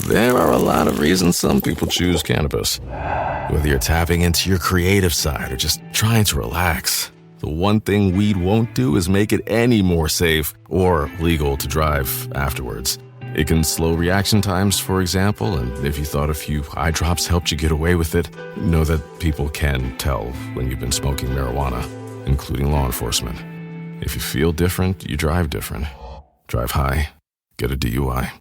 There are a lot of reasons some people choose cannabis. Whether you're tapping into your creative side or just trying to relax, the one thing weed won't do is make it any more safe or legal to drive afterwards. It can slow reaction times, for example, and if you thought a few eye drops helped you get away with it, know that people can tell when you've been smoking marijuana, including law enforcement. If you feel different, you drive different. Drive high, get a DUI.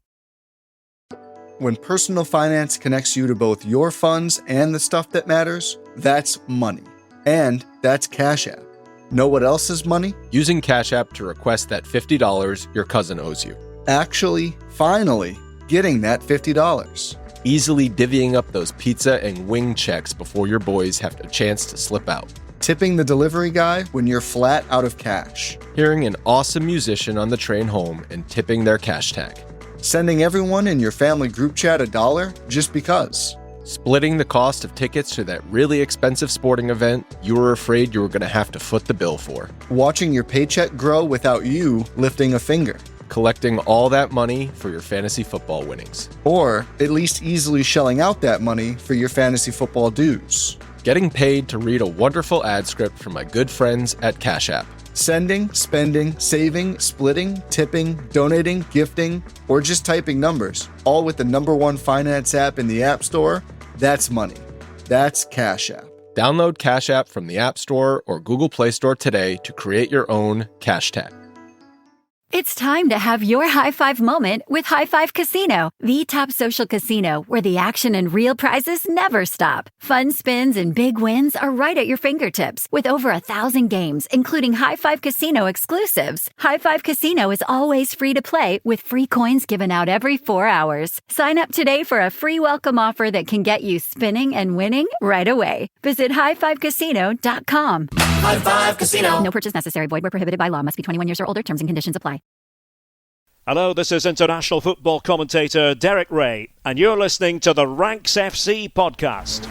When personal finance connects you to both your funds and the stuff that matters, that's money. And that's Cash App. Know what else is money? Using Cash App to request that $50 your cousin owes you. Actually, finally, getting that $50. Easily divvying up those pizza and wing checks before your boys have a chance to slip out. Tipping the delivery guy when you're flat out of cash. Hearing an awesome musician on the train home and tipping their cash tag. Sending everyone in your family group chat $1 just because. Splitting the cost of tickets to that really expensive sporting event you were afraid you were going to have to foot the bill for. Watching your paycheck grow without you lifting a finger. Collecting all that money for your fantasy football winnings. Or at least easily shelling out that money for your fantasy football dues. Getting paid to read a wonderful ad script from my good friends at Cash App. Sending, spending, saving, splitting, tipping, donating, gifting, or just typing numbers, all with the #1 finance app in the App Store, that's money. That's Cash App. Download Cash App from the App Store or Google Play Store today to create your own cash tag. It's time to have your high five moment with High Five Casino, the top social casino where the action and real prizes never stop. Fun spins and big wins are right at your fingertips with over 1,000 games, including High Five Casino exclusives. High Five Casino is always free to play with free coins given out every 4 hours. Sign up today for a free welcome offer that can get you spinning and winning right away. Visit highfivecasino.com. High Five Casino. No purchase necessary. Void where prohibited by law. Must be 21 years or older. Terms and conditions apply. Hello, this is international football commentator Derek Ray, and you're listening to the Ranks FC podcast.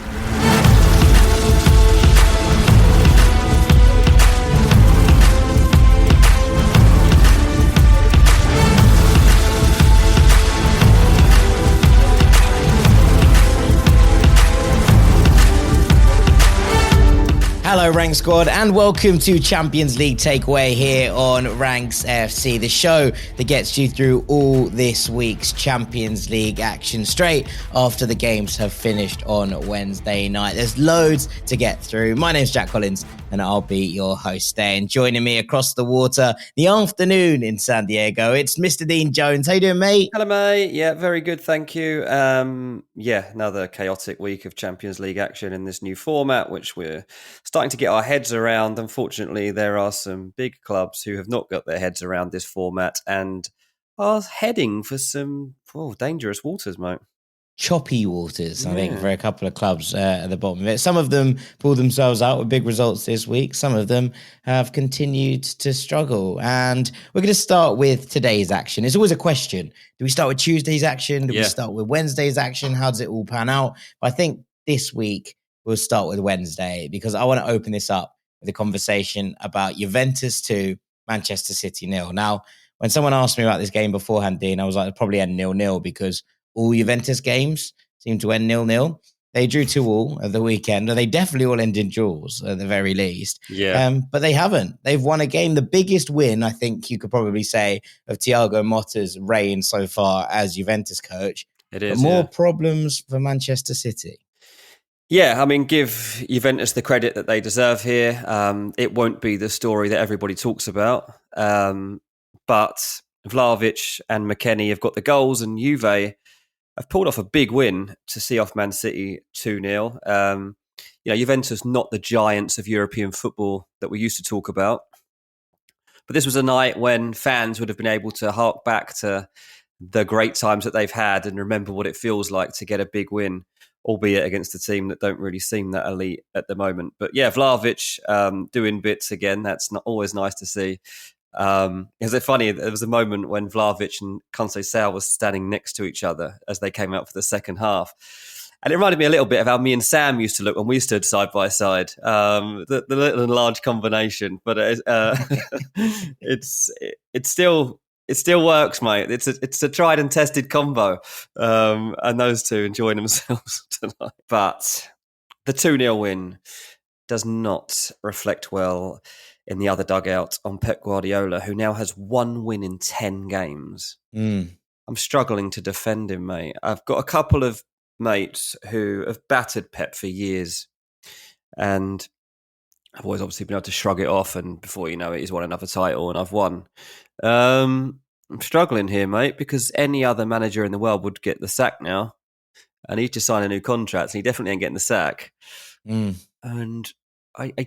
Hello, Rank Squad, and welcome to Champions League Takeaway here on Ranks FC, the show that gets you through all this week's Champions League action straight after the games have finished on Wednesday night. There's loads to get through. My name's Jack Collins, and I'll be your host today. And joining me across the water, the afternoon in San Diego, it's Mr. Dean Jones. How you doing, mate? Hello, mate. Yeah, very good, thank you. Another chaotic week of Champions League action in this new format, which we're starting to get our heads around. Unfortunately, there are some big clubs who have not got their heads around this format and are heading for some dangerous waters, mate. Choppy waters, I think, for a couple of clubs at the bottom of it. Some of them pulled themselves out with big results this week. Some of them have continued to struggle. And we're going to start with today's action. It's always a question. Do we start with Tuesday's action? Do we start with Wednesday's action? How does it all pan out? But I think this week we'll start with Wednesday, because I want to open this up with a conversation about Juventus 2, Manchester City 0. Now, when someone asked me about this game beforehand, Dean, I was like, it'll probably end 0-0 because all Juventus games seem to end 0-0. They drew 2-2 at the weekend, and they definitely all end in draws at the very least. But they haven't. They've won a game. The biggest win, I think you could probably say, of Thiago Motta's reign so far as Juventus coach. It is. But more problems for Manchester City. Yeah, I mean, give Juventus the credit that they deserve here. It won't be the story that everybody talks about. But Vlahovic and McKennie have got the goals, and Juve have pulled off a big win to see off Man City 2-0. Juventus not the giants of European football that we used to talk about. But this was a night when fans would have been able to hark back to the great times that they've had and remember what it feels like to get a big win, albeit against a team that don't really seem that elite at the moment. But yeah, Vlahovic doing bits again. That's not always nice to see. Is it funny? There was a moment when Vlahovic and Conceição was standing next to each other as they came out for the second half. And it reminded me a little bit of how me and Sam used to look when we stood side by side. The little and large combination. But it's still It still works, mate. It's a tried and tested combo. And those two enjoying themselves tonight. But the 2-0 win does not reflect well in the other dugout on Pep Guardiola, who now has 1 win in 10 games. I'm struggling to defend him, mate. I've got a couple of mates who have battered Pep for years, and I've always obviously been able to shrug it off, and before you know it, he's won another title and I've won. I'm struggling here, mate, because any other manager in the world would get the sack now, and he's just signed a new contract, and he definitely ain't getting the sack. And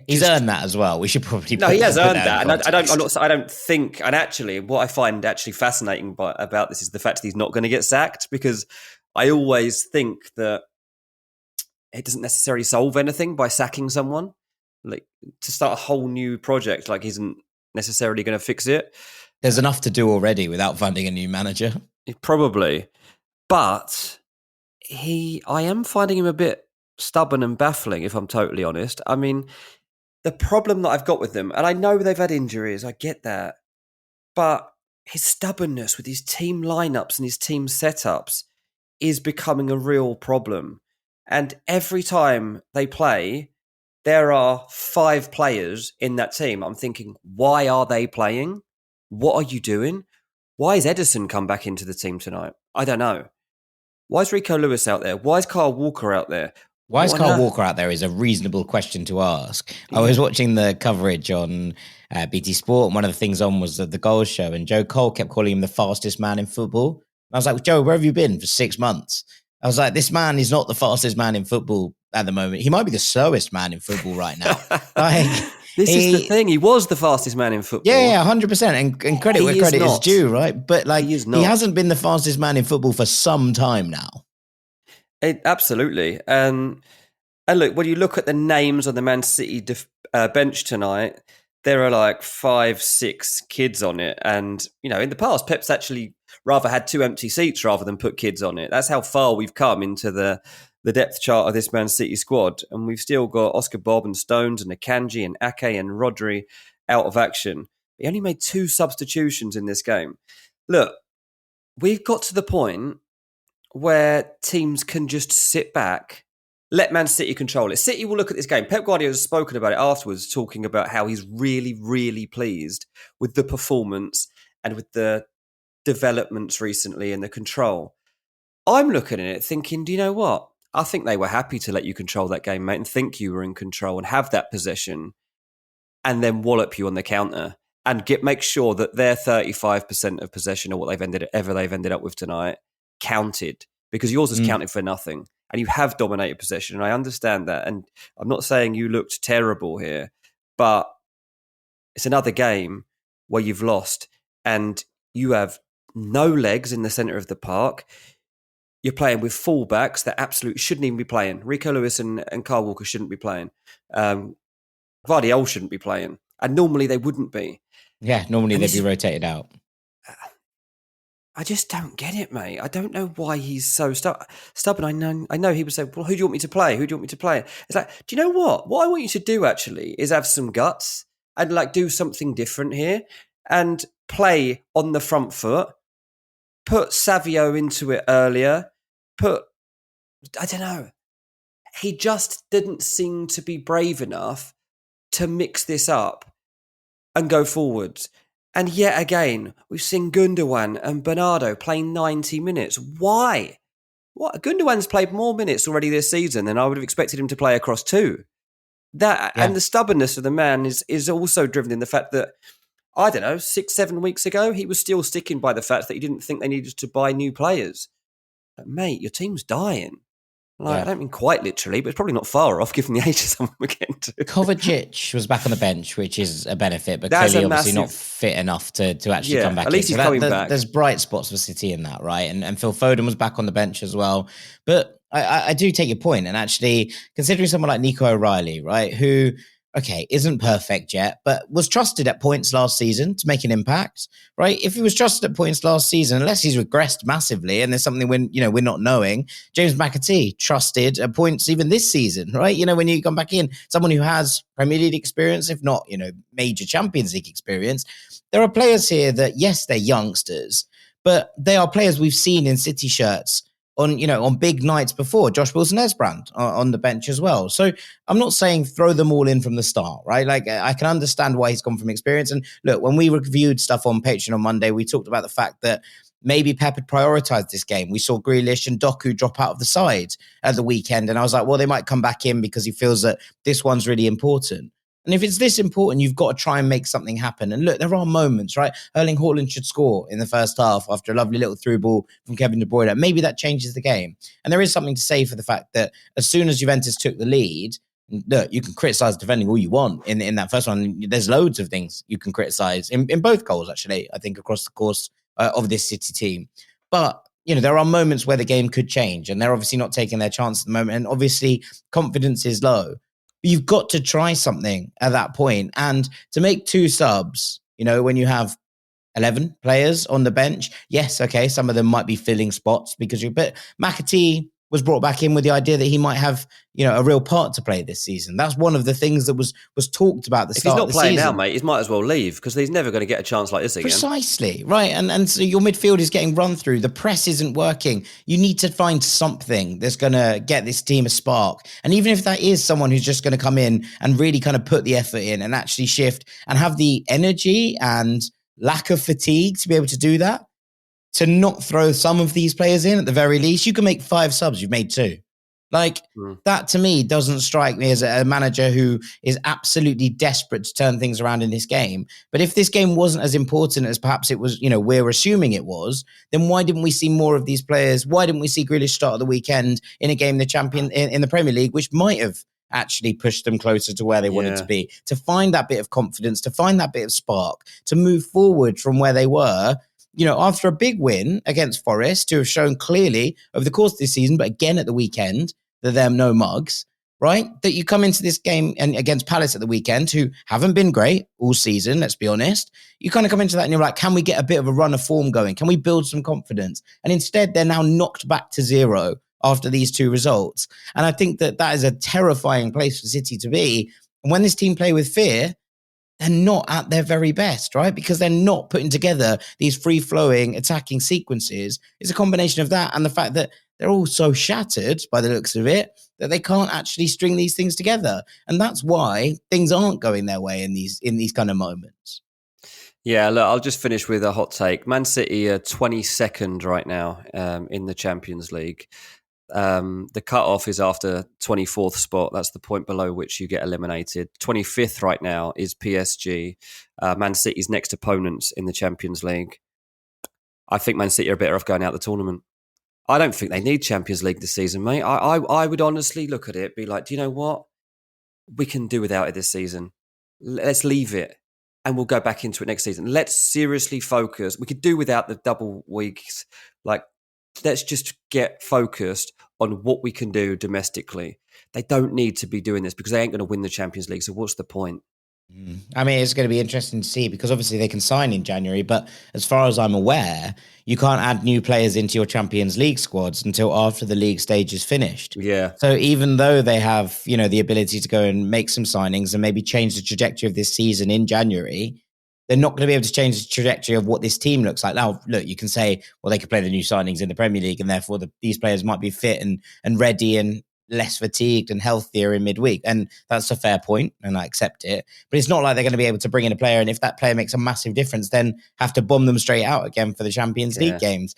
he's earned that as well. We should probably he has earned that, and I don't think. And actually, what I find actually fascinating about this is the fact that he's not going to get sacked, because I always think that it doesn't necessarily solve anything by sacking someone. Like, to start a whole new project, like, isn't necessarily going to fix it. There's enough to do already without finding a new manager. Probably, but I am finding him a bit stubborn and baffling, if I'm totally honest. I mean, the problem that I've got with them, and I know they've had injuries, I get that, but his stubbornness with his team lineups and his team setups is becoming a real problem. And every time they play, there are 5 players in that team. I'm thinking, why are they playing? What are you doing? Why has Ederson come back into the team tonight? I don't know. Why is Rico Lewis out there? Why is Kyle Walker out there? Why is Kyle Walker out there is a reasonable question to ask. I was watching the coverage on BT Sport, and one of the things on was the goals show, and Joe Cole kept calling him the fastest man in football. I was like, Joe, where have you been for 6 months? I was like, this man is not the fastest man in football at the moment. He might be the slowest man in football right now. This is the thing. He was the fastest man in football. Yeah, 100%. And credit where credit is due, right? But he hasn't been the fastest man in football for some time now. Absolutely. And look, when you look at the names on the Man City bench tonight, there are like 5, 6 kids on it. And, in the past, Pep's actually rather had 2 empty seats rather than put kids on it. That's how far we've come into the depth chart of this Man City squad. And we've still got Oscar Bob and Stones and Akanji and Ake and Rodri out of action. He only made 2 substitutions in this game. Look, we've got to the point where teams can just sit back, let Man City control it. City will look at this game. Pep Guardiola has spoken about it afterwards, talking about how he's really, really pleased with the performance and with the developments recently and the control. I'm looking at it thinking, do you know what? I think they were happy to let you control that game, mate, and think you were in control and have that possession and then wallop you on the counter and make sure that their 35% of possession or what they've ended up with tonight counted, because yours has counted for nothing and you have dominated possession. And I understand that. And I'm not saying you looked terrible here, but it's another game where you've lost and you have no legs in the centre of the park. You're playing with fullbacks that absolutely shouldn't even be playing. Rico Lewis and Kyle Walker shouldn't be playing. Vardiol shouldn't be playing. And normally they wouldn't be. Yeah, normally they'd be rotated out. I just don't get it, mate. I don't know why he's so stubborn. I know he would say, well, who do you want me to play? Who do you want me to play? It's like, do you know what? What I want you to do actually is have some guts and do something different here and play on the front foot. Put Savio into it earlier. I don't know. He just didn't seem to be brave enough to mix this up and go forwards. And yet again, we've seen Gundogan and Bernardo playing 90 minutes. Why? What? Gundogan's played more minutes already this season than I would have expected him to play across 2. And the stubbornness of the man is also driven in the fact that, I don't know, 6-7 weeks ago, he was still sticking by the fact that he didn't think they needed to buy new players. But mate, your team's dying. I don't mean quite literally, but it's probably not far off given the age of someone we're getting to. Kovacic was back on the bench, which is a benefit, but clearly obviously not fit enough to actually come back. At least he's coming back. There's bright spots for City in that, right? And Phil Foden was back on the bench as well. But I do take your point, and actually considering someone like Nico O'Reilly, right, who okay, isn't perfect yet, but was trusted at points last season to make an impact, right? If he was trusted at points last season, unless he's regressed massively and there's something we're not knowing, James McAtee trusted at points even this season, right? When you come back in, someone who has Premier League experience, if not, major Champions League experience, there are players here that, yes, they're youngsters, but they are players we've seen in City shirts on big nights before. Josh Wilson-Esbrand on the bench as well. So I'm not saying throw them all in from the start, right? Like, I can understand why he's gone from experience. And look, when we reviewed stuff on Patreon on Monday, we talked about the fact that maybe Pep had prioritized this game. We saw Grealish and Doku drop out of the side at the weekend. And I was like, well, they might come back in because he feels that this one's really important. And if it's this important, you've got to try and make something happen. And look, there are moments, right? Erling Haaland should score in the first half after a lovely little through ball from Kevin De Bruyne. Maybe that changes the game. And there is something to say for the fact that as soon as Juventus took the lead, look, you can criticize defending all you want in that first one. There's loads of things you can criticize in both goals, actually, I think, across the course of this City team. But there are moments where the game could change, and they're obviously not taking their chance at the moment. And obviously, confidence is low. You've got to try something at that point. And to make 2 subs, when you have 11 players on the bench, yes, okay, some of them might be filling spots but McAtee was brought back in with the idea that he might have, a real part to play this season. That's one of the things that was talked about at the start of the season. If he's not playing now, mate, he might as well leave because he's never going to get a chance like this again. Precisely, right. And so your midfield is getting run through. The press isn't working. You need to find something that's going to get this team a spark. And even if that is someone who's just going to come in and really kind of put the effort in and actually shift and have the energy and lack of fatigue to be able to do that, to not throw some of these players in at the very least, you can make 5 subs. You've made 2. That to me doesn't strike me as a manager who is absolutely desperate to turn things around in this game. But if this game wasn't as important as perhaps it was, we're assuming it was, then why didn't we see more of these players? Why didn't we see Grealish start at the weekend in a game in the Premier League, which might have actually pushed them closer to where they wanted to be, to find that bit of confidence, to find that bit of spark, to move forward from where they were, after a big win against Forest, who have shown clearly over the course of this season, but again at the weekend, that they're no mugs, right? That you come into this game and against Palace at the weekend, who haven't been great all season, let's be honest. You kind of come into that and you're like, can we get a bit of a run of form going? Can we build some confidence? And instead, they're now knocked back to 0 after these 2 results. And I think that is a terrifying place for City to be. And when this team play with fear, they're not at their very best, right? Because they're not putting together these free-flowing attacking sequences. It's a combination of that and the fact that they're all so shattered by the looks of it that they can't actually string these things together. And that's why things aren't going their way in these kind of moments. Yeah, look, I'll just finish with a hot take. Man City are 22nd right now in the Champions League. The cut-off is after 24th spot. That's the point below which you get eliminated. 25th right now is PSG. Man City's next opponents in the Champions League. I think Man City are better off going out the tournament. I don't think they need Champions League this season, mate. I would honestly look at it, be like, do you know what? We can do without it this season. Let's leave it and we'll go back into it next season. Let's seriously focus. We could do without the double weeks. Let's just get focused on what we can do domestically. They don't need to be doing this because they ain't going to win the Champions League. So what's the point? I mean, it's going to be interesting to see because obviously they can sign in January, but as far as I'm aware, you can't add new players into your Champions League squads until after the league stage is finished. Yeah. So even though they have, the ability to go and make some signings and maybe change the trajectory of this season in January, they're not going to be able to change the trajectory of what this team looks like. Now, look, you can say, well, they could play the new signings in the Premier League and therefore these players might be fit and ready and less fatigued and healthier in midweek. And that's a fair point and I accept it. But it's not like they're going to be able to bring in a player and if that player makes a massive difference, then have to bomb them straight out again for the Champions League games.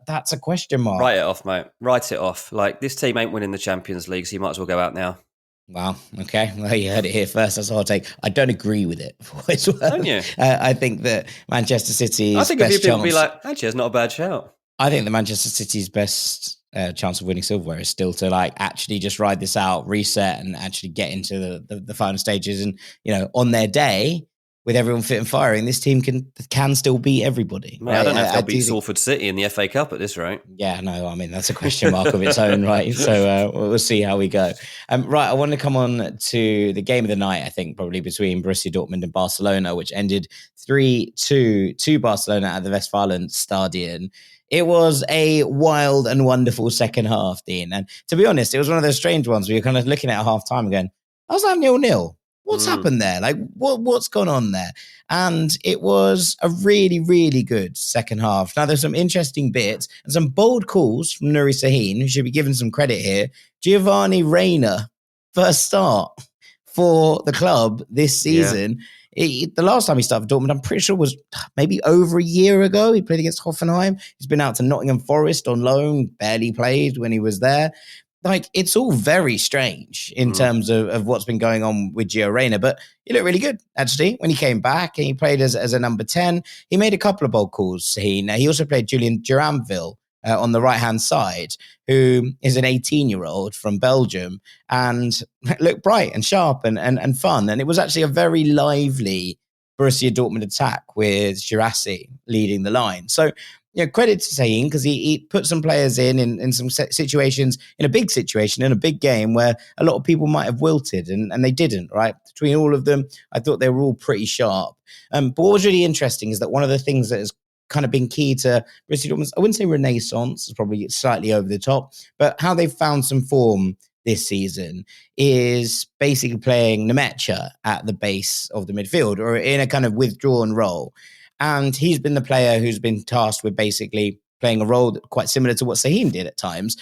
That's a question mark. Write it off, mate. Write it off. This team ain't winning the Champions League, so you might as well go out now. Wow. Okay. Well, you heard it here first. That's all I'll take. I don't agree with it. Don't you? I think that Manchester City's I think best a few people chance... be like, actually, it's not a bad shout. I think that Manchester City's best chance of winning silverware is still to actually just ride this out, reset, and actually get into the final stages. And on their day, with everyone fit and firing, this team can still beat everybody. Mate, right? I don't know if they'll beat Salford City in the FA Cup at this rate. Yeah, no, I mean, that's a question mark of its own, right? So we'll see how we go. Right, I want to come on to the game of the night, I think, probably between Borussia Dortmund and Barcelona, which ended 3-2 to Barcelona at the Westfalenstadion. It was a wild and wonderful second half, Dean. And to be honest, it was one of those strange ones where you're kind of looking at half time and going, I was like 0-0. What's happened there? Like, what's gone on there? And it was a really, really good second half. Now, there's some interesting bits and some bold calls from Nuri Sahin, who should be given some credit here. Giovanni Reina, first start for the club this season. Yeah. The last time he started for Dortmund, I'm pretty sure was maybe over a year ago. He played against Hoffenheim. He's been out to Nottingham Forest on loan, barely played when he was there. Like, it's all very strange in terms of what's been going on with Gio Reyna, but he looked really good, actually, when he came back and he played as a number 10. He made a couple of bold calls. He also played Julian Duranville on the right-hand side, who is an 18-year-old from Belgium and looked bright and sharp and fun. And it was actually a very lively Borussia Dortmund attack with Girassi leading the line. So, credit to Sahin, because he put some players in some situations, in a big situation, in a big game where a lot of people might have wilted and they didn't, right? Between all of them, I thought they were all pretty sharp. But what was really interesting is that one of the things that has kind of been key to Borussia Dortmund's, I wouldn't say renaissance, it's probably slightly over the top, but how they've found some form this season is basically playing Nemecha at the base of the midfield or in a kind of withdrawn role. And he's been the player who's been tasked with basically playing a role quite similar to what Sahin did at times,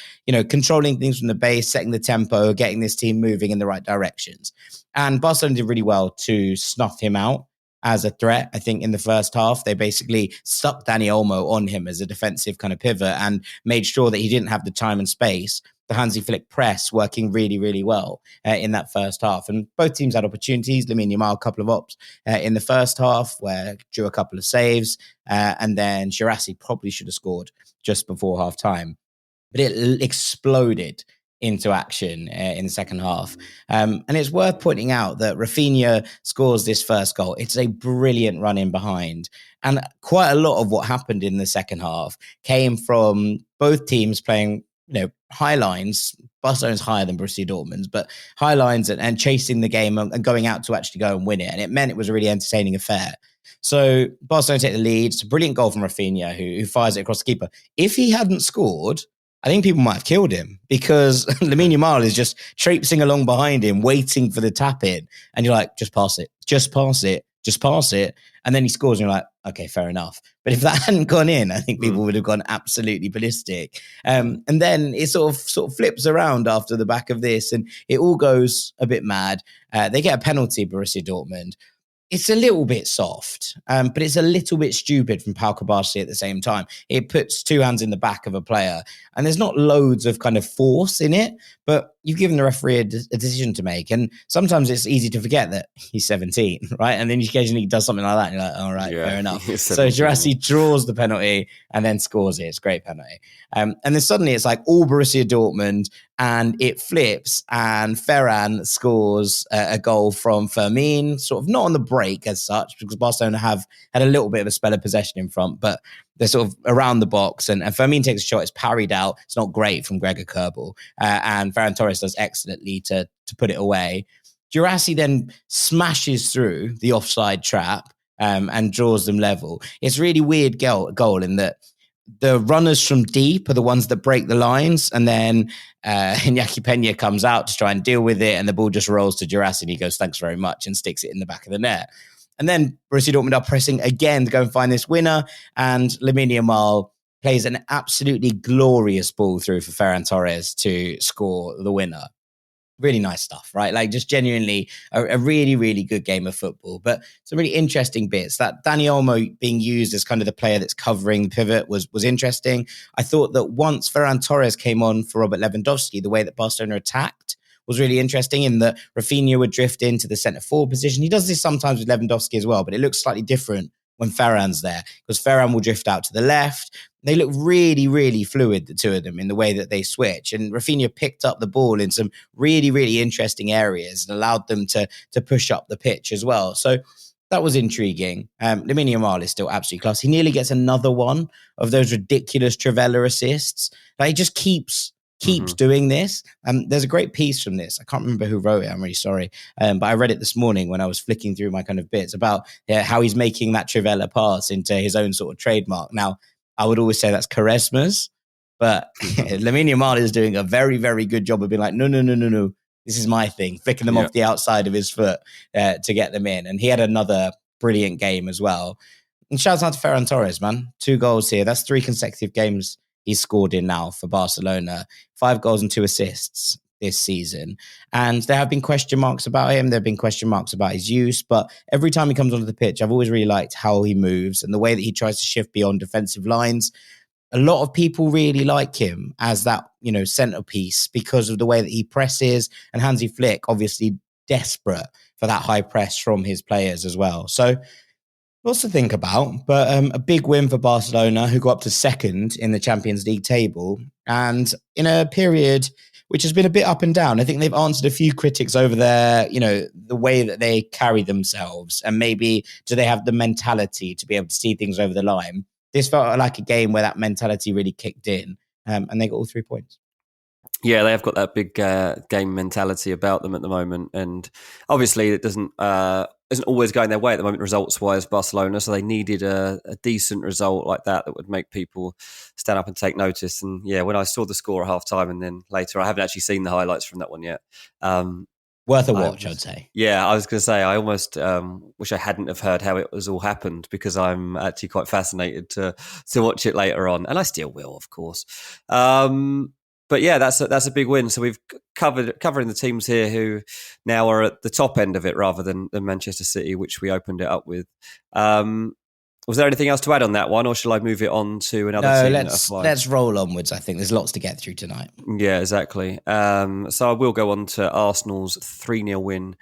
controlling things from the base, setting the tempo, getting this team moving in the right directions. And Barcelona did really well to snuff him out as a threat. I think in the first half, they basically stuck Dani Olmo on him as a defensive kind of pivot and made sure that he didn't have the time and space. The Hansi Flick press working really, really well in that first half. And both teams had opportunities. Lamine Yamal, a couple of ops in the first half where drew a couple of saves. And then Girassi probably should have scored just before half time. But it exploded into action in the second half. And it's worth pointing out that Rafinha scores this first goal. It's a brilliant run in behind. And quite a lot of what happened in the second half came from both teams playing high lines. Barcelona's higher than Borussia Dortmund's, but high lines and chasing the game and going out to actually go and win it. And it meant it was a really entertaining affair. So Barcelona take the lead. It's a brilliant goal from Rafinha who fires it across the keeper. If he hadn't scored, I think people might have killed him because Lamine Yamal is just traipsing along behind him, waiting for the tap in. And you're like, just pass it, just pass it, just pass it. And then he scores and you're like, okay, fair enough. But if that hadn't gone in, I think people would have gone absolutely ballistic. And then it sort of flips around after the back of this and it all goes a bit mad. They get a penalty, Borussia Dortmund. It's a little bit soft, but it's a little bit stupid from Pau Kubasi at the same time. It puts two hands in the back of a player, and there's not loads of kind of force in it, but you've given the referee a decision to make. And sometimes it's easy to forget that he's 17, right? And then occasionally he does something like that, and you're like, all right, fair enough. So Girassi draws the penalty and then scores it. It's a great penalty. And then suddenly it's like all Borussia Dortmund, and it flips, and Ferran scores a goal from Fermin, sort of not on the break as such, because Barcelona have had a little bit of a spell of possession in front, but they're sort of around the box, and Fermin takes a shot. It's parried out. It's not great from Gregor Kerbel, and Ferran Torres does excellently to put it away. Girassi then smashes through the offside trap and draws them level. It's a really weird goal in that the runners from deep are the ones that break the lines, and then Iñaki Peña comes out to try and deal with it, and the ball just rolls to Girassi, and he goes, thanks very much, and sticks it in the back of the net. And then Borussia Dortmund are pressing again to go and find this winner, and Lamine Yamal plays an absolutely glorious ball through for Ferran Torres to score the winner. Really nice stuff, right? Like just genuinely a really, really good game of football. But some really interesting bits. That Dani Olmo being used as kind of the player that's covering the pivot was interesting. I thought that once Ferran Torres came on for Robert Lewandowski, the way that Barcelona attacked was really interesting in that Rafinha would drift into the centre forward position. He does this sometimes with Lewandowski as well, but it looks slightly different when Ferran's there because Ferran will drift out to the left. They look really, really fluid, the two of them, in the way that they switch. And Rafinha picked up the ball in some really, really interesting areas and allowed them to push up the pitch as well. So that was intriguing. Lamine Yamal is still absolutely class. He nearly gets another one of those ridiculous Trivela assists. Like, he just keeps doing this. There's a great piece from this. I can't remember who wrote it. I'm really sorry. But I read it this morning when I was flicking through my kind of bits about how he's making that Trivela pass into his own sort of trademark. Now, I would always say that's Quaresma's, but Lamine Yamal is doing a very, very good job of being like, no. This is my thing, flicking them off the outside of his foot to get them in. And he had another brilliant game as well. And shouts out to Ferran Torres, man. 2 goals here. That's 3 consecutive games he's scored in now for Barcelona. 5 goals and 2 assists this season. And there have been question marks about him. There have been question marks about his use. But every time he comes onto the pitch, I've always really liked how he moves and the way that he tries to shift beyond defensive lines. A lot of people really like him as that, centerpiece because of the way that he presses, and Hansi Flick obviously desperate for that high press from his players as well. So lots to think about, but a big win for Barcelona, who got up to second in the Champions League table, and in a period which has been a bit up and down. I think they've answered a few critics over their, the way that they carry themselves, and maybe do they have the mentality to be able to see things over the line. This felt like a game where that mentality really kicked in, and they got all 3 points. Yeah, they have got that big game mentality about them at the moment, and obviously it isn't always going their way at the moment, results-wise, Barcelona. So they needed a decent result like that would make people stand up and take notice. And yeah, when I saw the score at half-time and then later, I haven't actually seen the highlights from that one yet. Worth a watch, I'd say. Yeah, I was going to say, I almost wish I hadn't have heard how it was all happened, because I'm actually quite fascinated to watch it later on. And I still will, of course. But yeah, that's a big win. So we've covering the teams here who now are at the top end of it rather than Manchester City, which we opened it up with. Was there anything else to add on that one, or shall I move it on to another team? Let's roll onwards. I think there's lots to get through tonight. Yeah, exactly. So I will go on to Arsenal's 3-0 win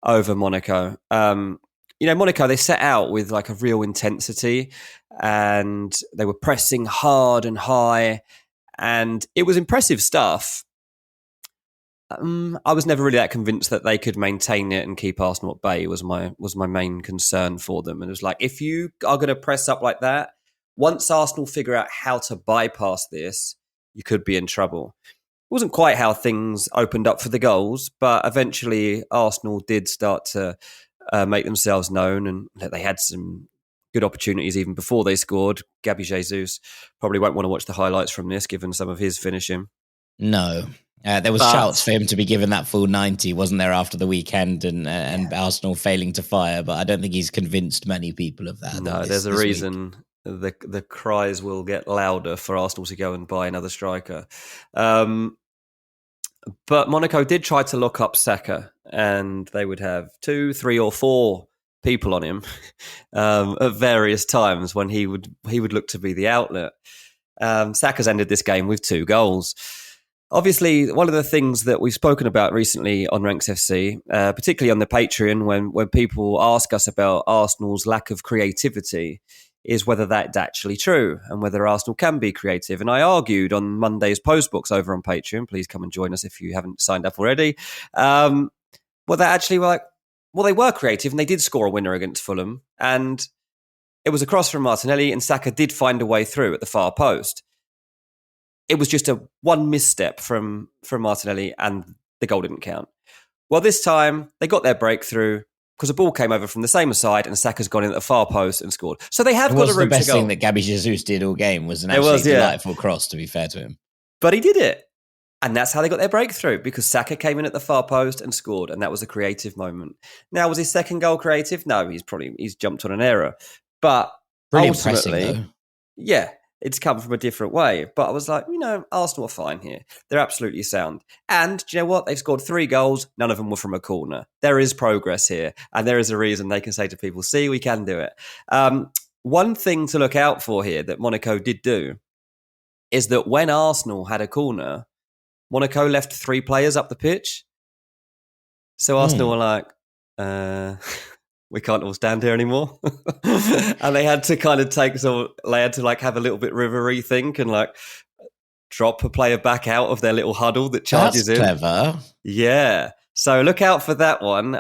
over Monaco. Monaco, they set out with like a real intensity, and they were pressing hard and high, and it was impressive stuff. I was never really that convinced that they could maintain it and keep Arsenal at bay was my main concern for them. And it was like, if you are going to press up like that, once Arsenal figure out how to bypass this, you could be in trouble. It wasn't quite how things opened up for the goals, but eventually Arsenal did start to make themselves known, and they had some good opportunities even before they scored. Gabby Jesus probably won't want to watch the highlights from this, given some of his finishing. No. There was shouts for him to be given that full 90, wasn't there, after the weekend, and Arsenal failing to fire, but I don't think he's convinced many people of that. No, there's a reason the cries will get louder for Arsenal to go and buy another striker. But Monaco did try to lock up Saka, and they would have 2, 3 or 4 people on him at various times when he would look to be the outlet. Saka's ended this game with 2 goals. Obviously, one of the things that we've spoken about recently on Ranks FC, particularly on the Patreon, when people ask us about Arsenal's lack of creativity, is whether that's actually true and whether Arsenal can be creative. And I argued on Monday's postbox over on Patreon, please come and join us if you haven't signed up already, well, they actually were like, well, they were creative and they did score a winner against Fulham. And it was a cross from Martinelli, and Saka did find a way through at the far post. It was just one misstep from Martinelli, and the goal didn't count. Well, this time they got their breakthrough because a ball came over from the same side, and Saka's gone in at the far post and scored. So they have got a route to goal. The best thing that Gabby Jesus did all game was an absolutely delightful cross, to be fair to him. But he did it, and that's how they got their breakthrough, because Saka came in at the far post and scored, and that was a creative moment. Now, was his second goal creative? No, he's jumped on an error, but brilliant ultimately, pressing, though. Yeah. It's come from a different way. But I was like, Arsenal are fine here. They're absolutely sound. And do you know what? They've scored 3 goals. None of them were from a corner. There is progress here. And there is a reason they can say to people, see, we can do it. One thing to look out for here that Monaco did do is that when Arsenal had a corner, Monaco left 3 players up the pitch. So Arsenal were like, we can't all stand here anymore. And they had to kind of have a little bit of a rethink and drop a player back out of their little huddle that charges in. That's clever. Yeah. So look out for that one.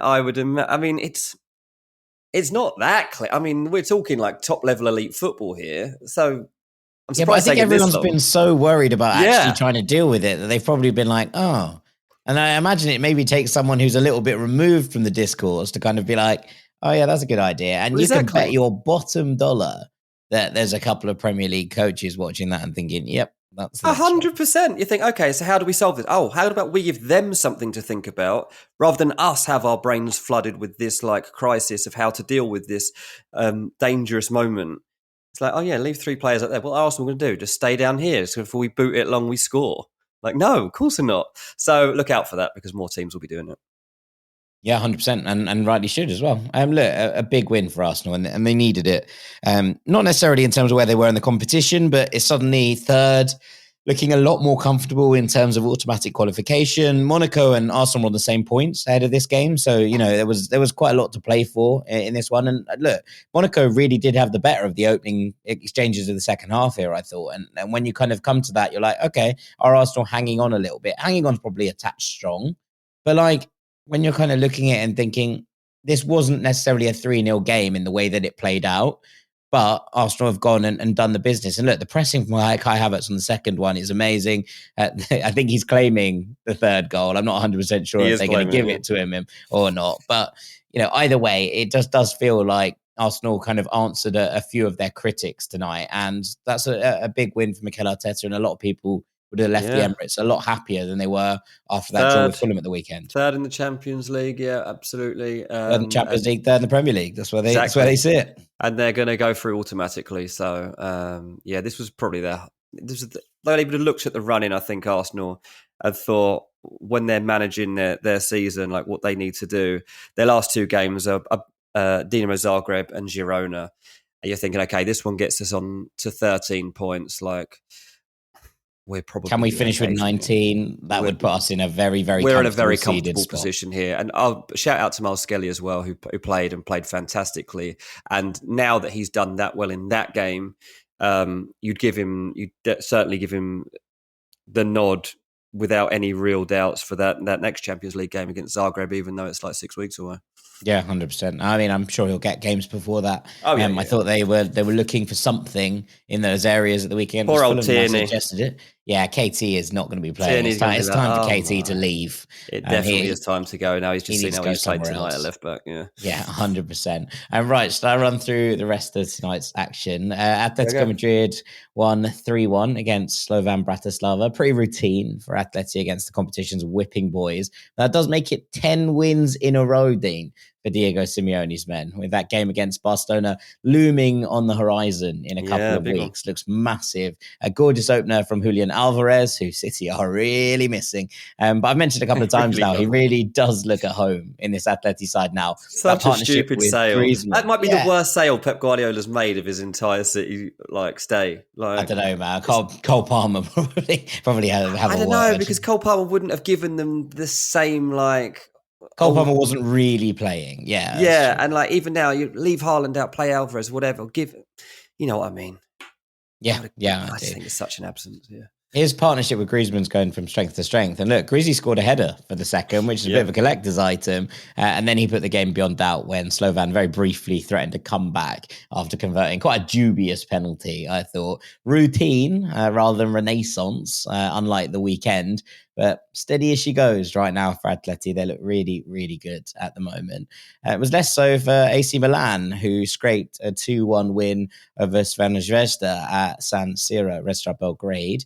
it's not that clear. I mean, we're talking like top level elite football here. So I'm Yeah, but I surprised think everyone's this long. been so worried about Yeah. actually trying to deal with it that they've probably been like, oh. And I imagine it maybe takes someone who's a little bit removed from the discourse to kind of be like, oh, yeah, that's a good idea. And Well, you can exactly. bet your bottom dollar that there's a couple of Premier League coaches watching that and thinking, yep, that's the next one. 100%. You think, okay, so how do we solve this? Oh, how about we give them something to think about rather than us have our brains flooded with this like crisis of how to deal with this dangerous moment. It's like, oh yeah, leave 3 players up there. What else are we going to do? Just stay down here. So if we boot it long, we score. Like, no, of course not. So look out for that because more teams will be doing it. Yeah, 100%, and rightly should as well. Look, a big win for Arsenal, and they needed it. Not necessarily in terms of where they were in the competition, but it's suddenly third, looking a lot more comfortable in terms of automatic qualification. Monaco and Arsenal were on the same points ahead of this game, so there was quite a lot to play for in this one. And look, Monaco really did have the better of the opening exchanges of the second half here, I thought. And when you kind of come to that, you're like, okay, are Arsenal hanging on a little bit? Hanging on's probably attached strong, but like, when you're kind of looking at it and thinking, this wasn't necessarily a 3-0 game in the way that it played out, but Arsenal have gone and done the business. And look, the pressing from Kai Havertz on the second one is amazing. I think he's claiming the third goal. I'm not 100% sure if they're going to give it to him or not. But, either way, it just does feel like Arsenal kind of answered a few of their critics tonight. And that's a big win for Mikel Arteta, and a lot of people would have left the Emirates a lot happier than they were after that draw with Fulham at the weekend. Third in the Champions League, yeah, absolutely. Third in the Champions League, third in the Premier League. That's where they see it. And they're going to go through automatically. So, this was probably they would have looked at the running, I think, Arsenal, and thought when they're managing their season, like what they need to do. Their last 2 games are Dinamo Zagreb and Girona. And you're thinking, okay, this one gets us on to 13 points. Like, can we finish with 19? That would put us in a very, very we're in a very comfortable spot. position here. And I'll shout out to Miles Skelly as well, who played fantastically. And now that he's done that well in that game, you'd certainly give him the nod without any real doubts for that next Champions League game against Zagreb, even though it's like 6 weeks away. Yeah, 100%. I mean, I'm sure he'll get games before that. I thought they were looking for something in those areas at the weekend. Poor old Tierney suggested it. Yeah, KT is not going to be playing. It's time for KT to leave. It definitely is time to go. Now he's just seen how he's played tonight at left back. Yeah, 100%. And right, should I run through the rest of tonight's action? Atletico Madrid won 3-1 against Slovan Bratislava. Pretty routine for Atleti against the competition's whipping boys. That does make it 10 wins in a row, Dean, for Diego Simeone's men, with that game against Barcelona looming on the horizon in a couple of weeks. Looks massive. A gorgeous opener from Julian Alvarez, who City are really missing. But I've mentioned a couple of times now, he really does look at home in this Atleti side now. Such a stupid sale. Griezmann. That might be the worst sale Pep Guardiola's made of his entire City stay. I don't know, man. Cole Palmer probably have I don't know, because Cole Palmer wouldn't have given them the same Cole Palmer wasn't really playing. Yeah. And even now, you leave Haaland out, play Alvarez, whatever. You know what I mean? Yeah. I just think it's such an absence. Yeah. His partnership with Griezmann's going from strength to strength. And look, Griezmann scored a header for the second, which is a bit of a collector's item. And then he put the game beyond doubt when Slovan very briefly threatened to come back after converting quite a dubious penalty, I thought. Routine rather than renaissance, unlike the weekend. But steady as she goes right now for Atleti. They look really, really good at the moment. It was less so for AC Milan, who scraped a 2-1 win over Crvena Zvezda at San Siro, Red Star Belgrade.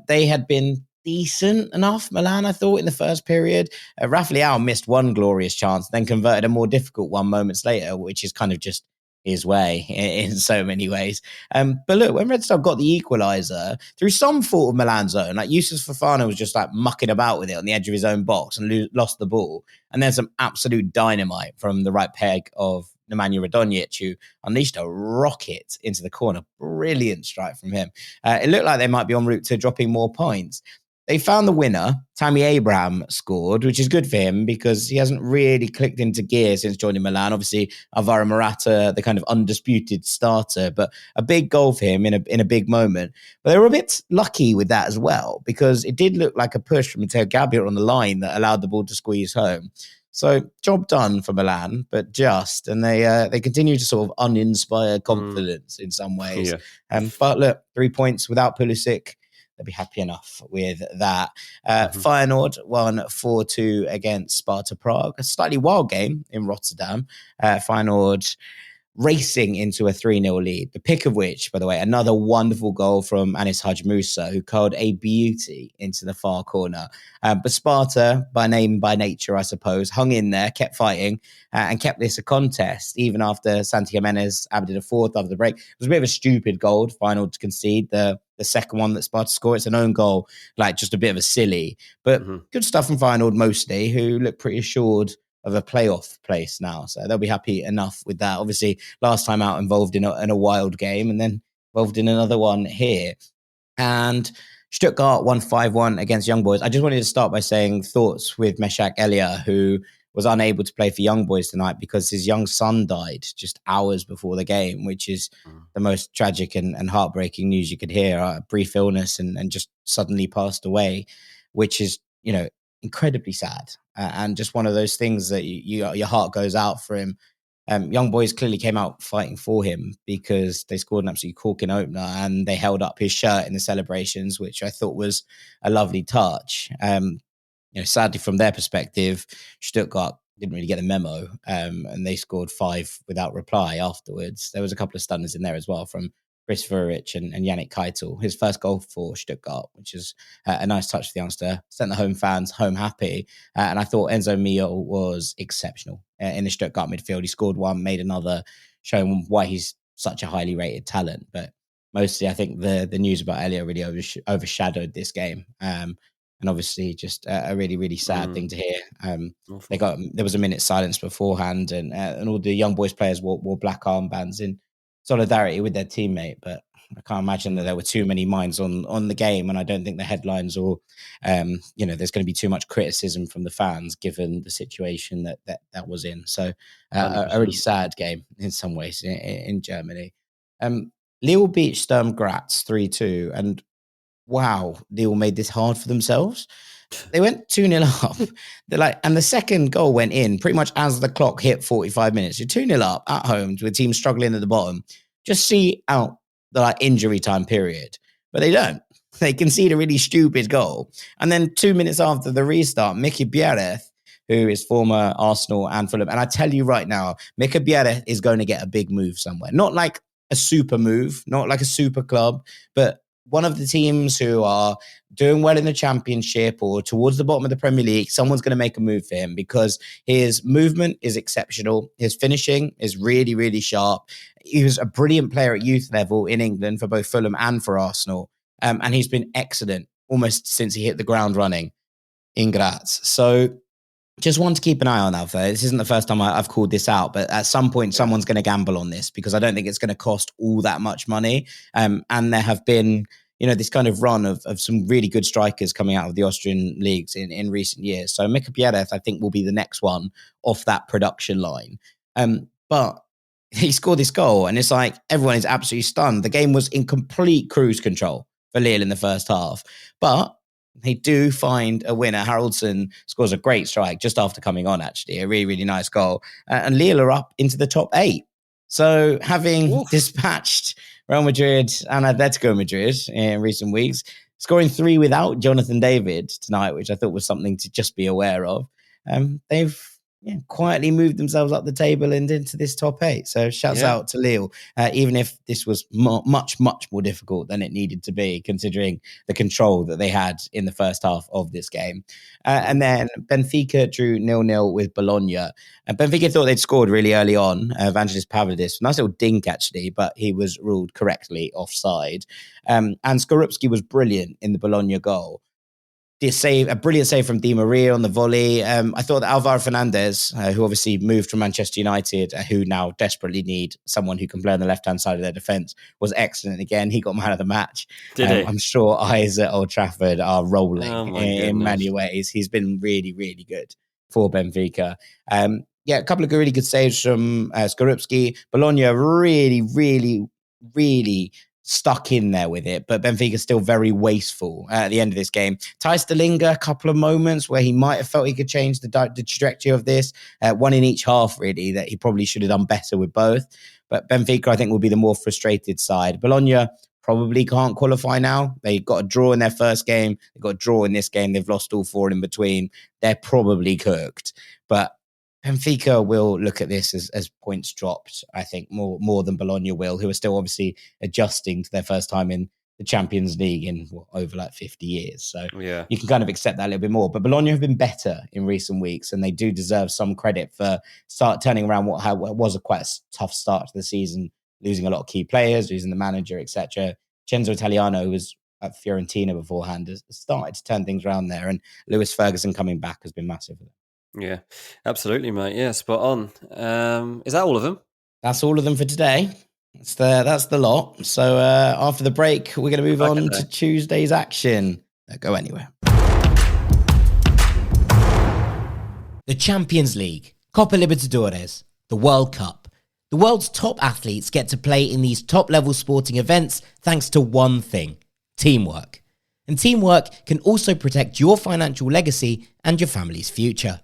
They had been decent enough, Milan, I thought, in the first period. Rafa Leão missed one glorious chance, then converted a more difficult one moments later, which is kind of just his way in so many ways. But look, when Red Star got the equaliser, through some fault of Milan's own, Yusuf Fofana was just mucking about with it on the edge of his own box and lost the ball. And then some absolute dynamite from the right peg of Nemanja Radonjic, who unleashed a rocket into the corner. Brilliant strike from him. It looked like they might be en route to dropping more points. They found the winner. Tammy Abraham scored, which is good for him because he hasn't really clicked into gear since joining Milan. Obviously, Alvaro Morata, the kind of undisputed starter, but a big goal for him in a big moment. But they were a bit lucky with that as well, because it did look like a push from Matteo Gabbia on the line that allowed the ball to squeeze home. So job done for Milan, but just, and they continue to sort of uninspire confidence in some ways. But look, 3 points without Pulisic, they'll be happy enough with that. Feyenoord won 4-2 against Sparta Prague. A slightly wild game in Rotterdam. Feyenoord racing into a 3-0 lead, the pick of which, by the way, another wonderful goal from Anis Haj Musa, who curled a beauty into the far corner. But Sparta, by name, by nature, I suppose, hung in there, kept fighting, and kept this a contest, even after Santi Jimenez added a fourth after the break. It was a bit of a stupid goal, final to concede, the second one that Sparta scored. It's an own goal, like just a bit of a silly. But good stuff from Feyenoord mostly, who look pretty assured of a playoff place now. So they'll be happy enough with that. Obviously, last time out involved in a wild game and then involved in another one here. And Stuttgart won 5-1 against Young Boys. I just wanted to start by saying thoughts with Meshak Elia, who was unable to play for Young Boys tonight because his young son died just hours before the game, which is the most tragic and heartbreaking news you could hear. A brief illness and just suddenly passed away, which is, incredibly sad. And just one of those things that your heart goes out for him. Young Boys clearly came out fighting for him because they scored an absolutely corking opener and they held up his shirt in the celebrations, which I thought was a lovely touch. Sadly, from their perspective, Stuttgart didn't really get the memo, and they scored 5 without reply afterwards. There was a couple of stunners in there as well from Chris Vuric and Yannick Keitel, his first goal for Stuttgart, which is a nice touch for the youngster. Sent the home fans home happy. And I thought Enzo Mio was exceptional in the Stuttgart midfield. He scored one, made another, showing why he's such a highly rated talent. But mostly, I think the news about Elia really overshadowed this game. And obviously, just a really, really sad thing to hear. There was a minute's silence beforehand, and all the Young Boys players wore black armbands in solidarity with their teammate. But I can't imagine that there were too many minds on the game, and I don't think the headlines or there's going to be too much criticism from the fans given the situation that was in. So a really sad game in some ways in Germany. Lille beat Sturm Graz 3-2, and wow, Lille made this hard for themselves. They went 2-0 up. And the second goal went in pretty much as the clock hit 45 minutes. You're 2-0 up at home to a team struggling at the bottom. Just see out the injury time period. But they don't. They concede a really stupid goal. And then 2 minutes after the restart, Miki Biereth, who is former Arsenal and Fulham. And I tell you right now, Miki Biereth is going to get a big move somewhere. Not like a super move, not like a super club, but one of the teams who are doing well in the Championship or towards the bottom of the Premier League, someone's going to make a move for him because his movement is exceptional. His finishing is really, really sharp. He was a brilliant player at youth level in England for both Fulham and for Arsenal. And he's been excellent almost since he hit the ground running in Graz. So just one to keep an eye on out there. This isn't the first time I've called this out, but at some point, someone's going to gamble on this because I don't think it's going to cost all that much money. And there have been, this kind of run of some really good strikers coming out of the Austrian leagues in recent years. So Mika Biereth, I think, will be the next one off that production line. But he scored this goal and it's like everyone is absolutely stunned. The game was in complete cruise control for Lille in the first half. But they do find a winner. Haraldson scores a great strike just after coming on, actually. A really, really nice goal. And Lille are up into the top 8. So having dispatched Real Madrid and Atletico Madrid in recent weeks, scoring 3 without Jonathan David tonight, which I thought was something to just be aware of, they've quietly moved themselves up the table and into this top 8. So shouts out to Lille, even if this was much, much more difficult than it needed to be, considering the control that they had in the first half of this game. And then Benfica drew 0-0 with Bologna. Benfica thought they'd scored really early on. Evangelos Pavlidis, nice little dink actually, but he was ruled correctly offside. And Skorupski was brilliant in the Bologna goal. A brilliant save from Di Maria on the volley. I thought that Alvaro Fernandez, who obviously moved from Manchester United, who now desperately need someone who can play on the left-hand side of their defence, was excellent again. He got man of the match. Did he? I'm sure eyes at Old Trafford are rolling in many ways. He's been really, really good for Benfica. A couple of really good saves from Skorupski. Bologna really, really, really stuck in there with it, but Benfica's still very wasteful at the end of this game. Thijs de Linge, a couple of moments where he might have felt he could change the trajectory of this, one in each half, really, that he probably should have done better with both. But Benfica, I think, will be the more frustrated side. Bologna probably can't qualify now. They got a draw in their first game. They got a draw in this game. They've lost all 4 in between. They're probably cooked. But Benfica will look at this as points dropped, I think, more than Bologna will, who are still obviously adjusting to their first time in the Champions League in over like 50 years. So you can kind of accept that a little bit more. But Bologna have been better in recent weeks, and they do deserve some credit for turning around what was quite a tough start to the season, losing a lot of key players, losing the manager, etc. Cenzo Italiano, who was at Fiorentina beforehand, has started to turn things around there. And Lewis Ferguson coming back has been massive for them. Yeah, absolutely, mate. Yeah, spot on. Is that all of them? That's all of them for today. That's the lot. So after the break, we're going to move on to Tuesday's action. Don't go anywhere. The Champions League, Copa Libertadores, the World Cup. The world's top athletes get to play in these top-level sporting events thanks to one thing: teamwork. And teamwork can also protect your financial legacy and your family's future.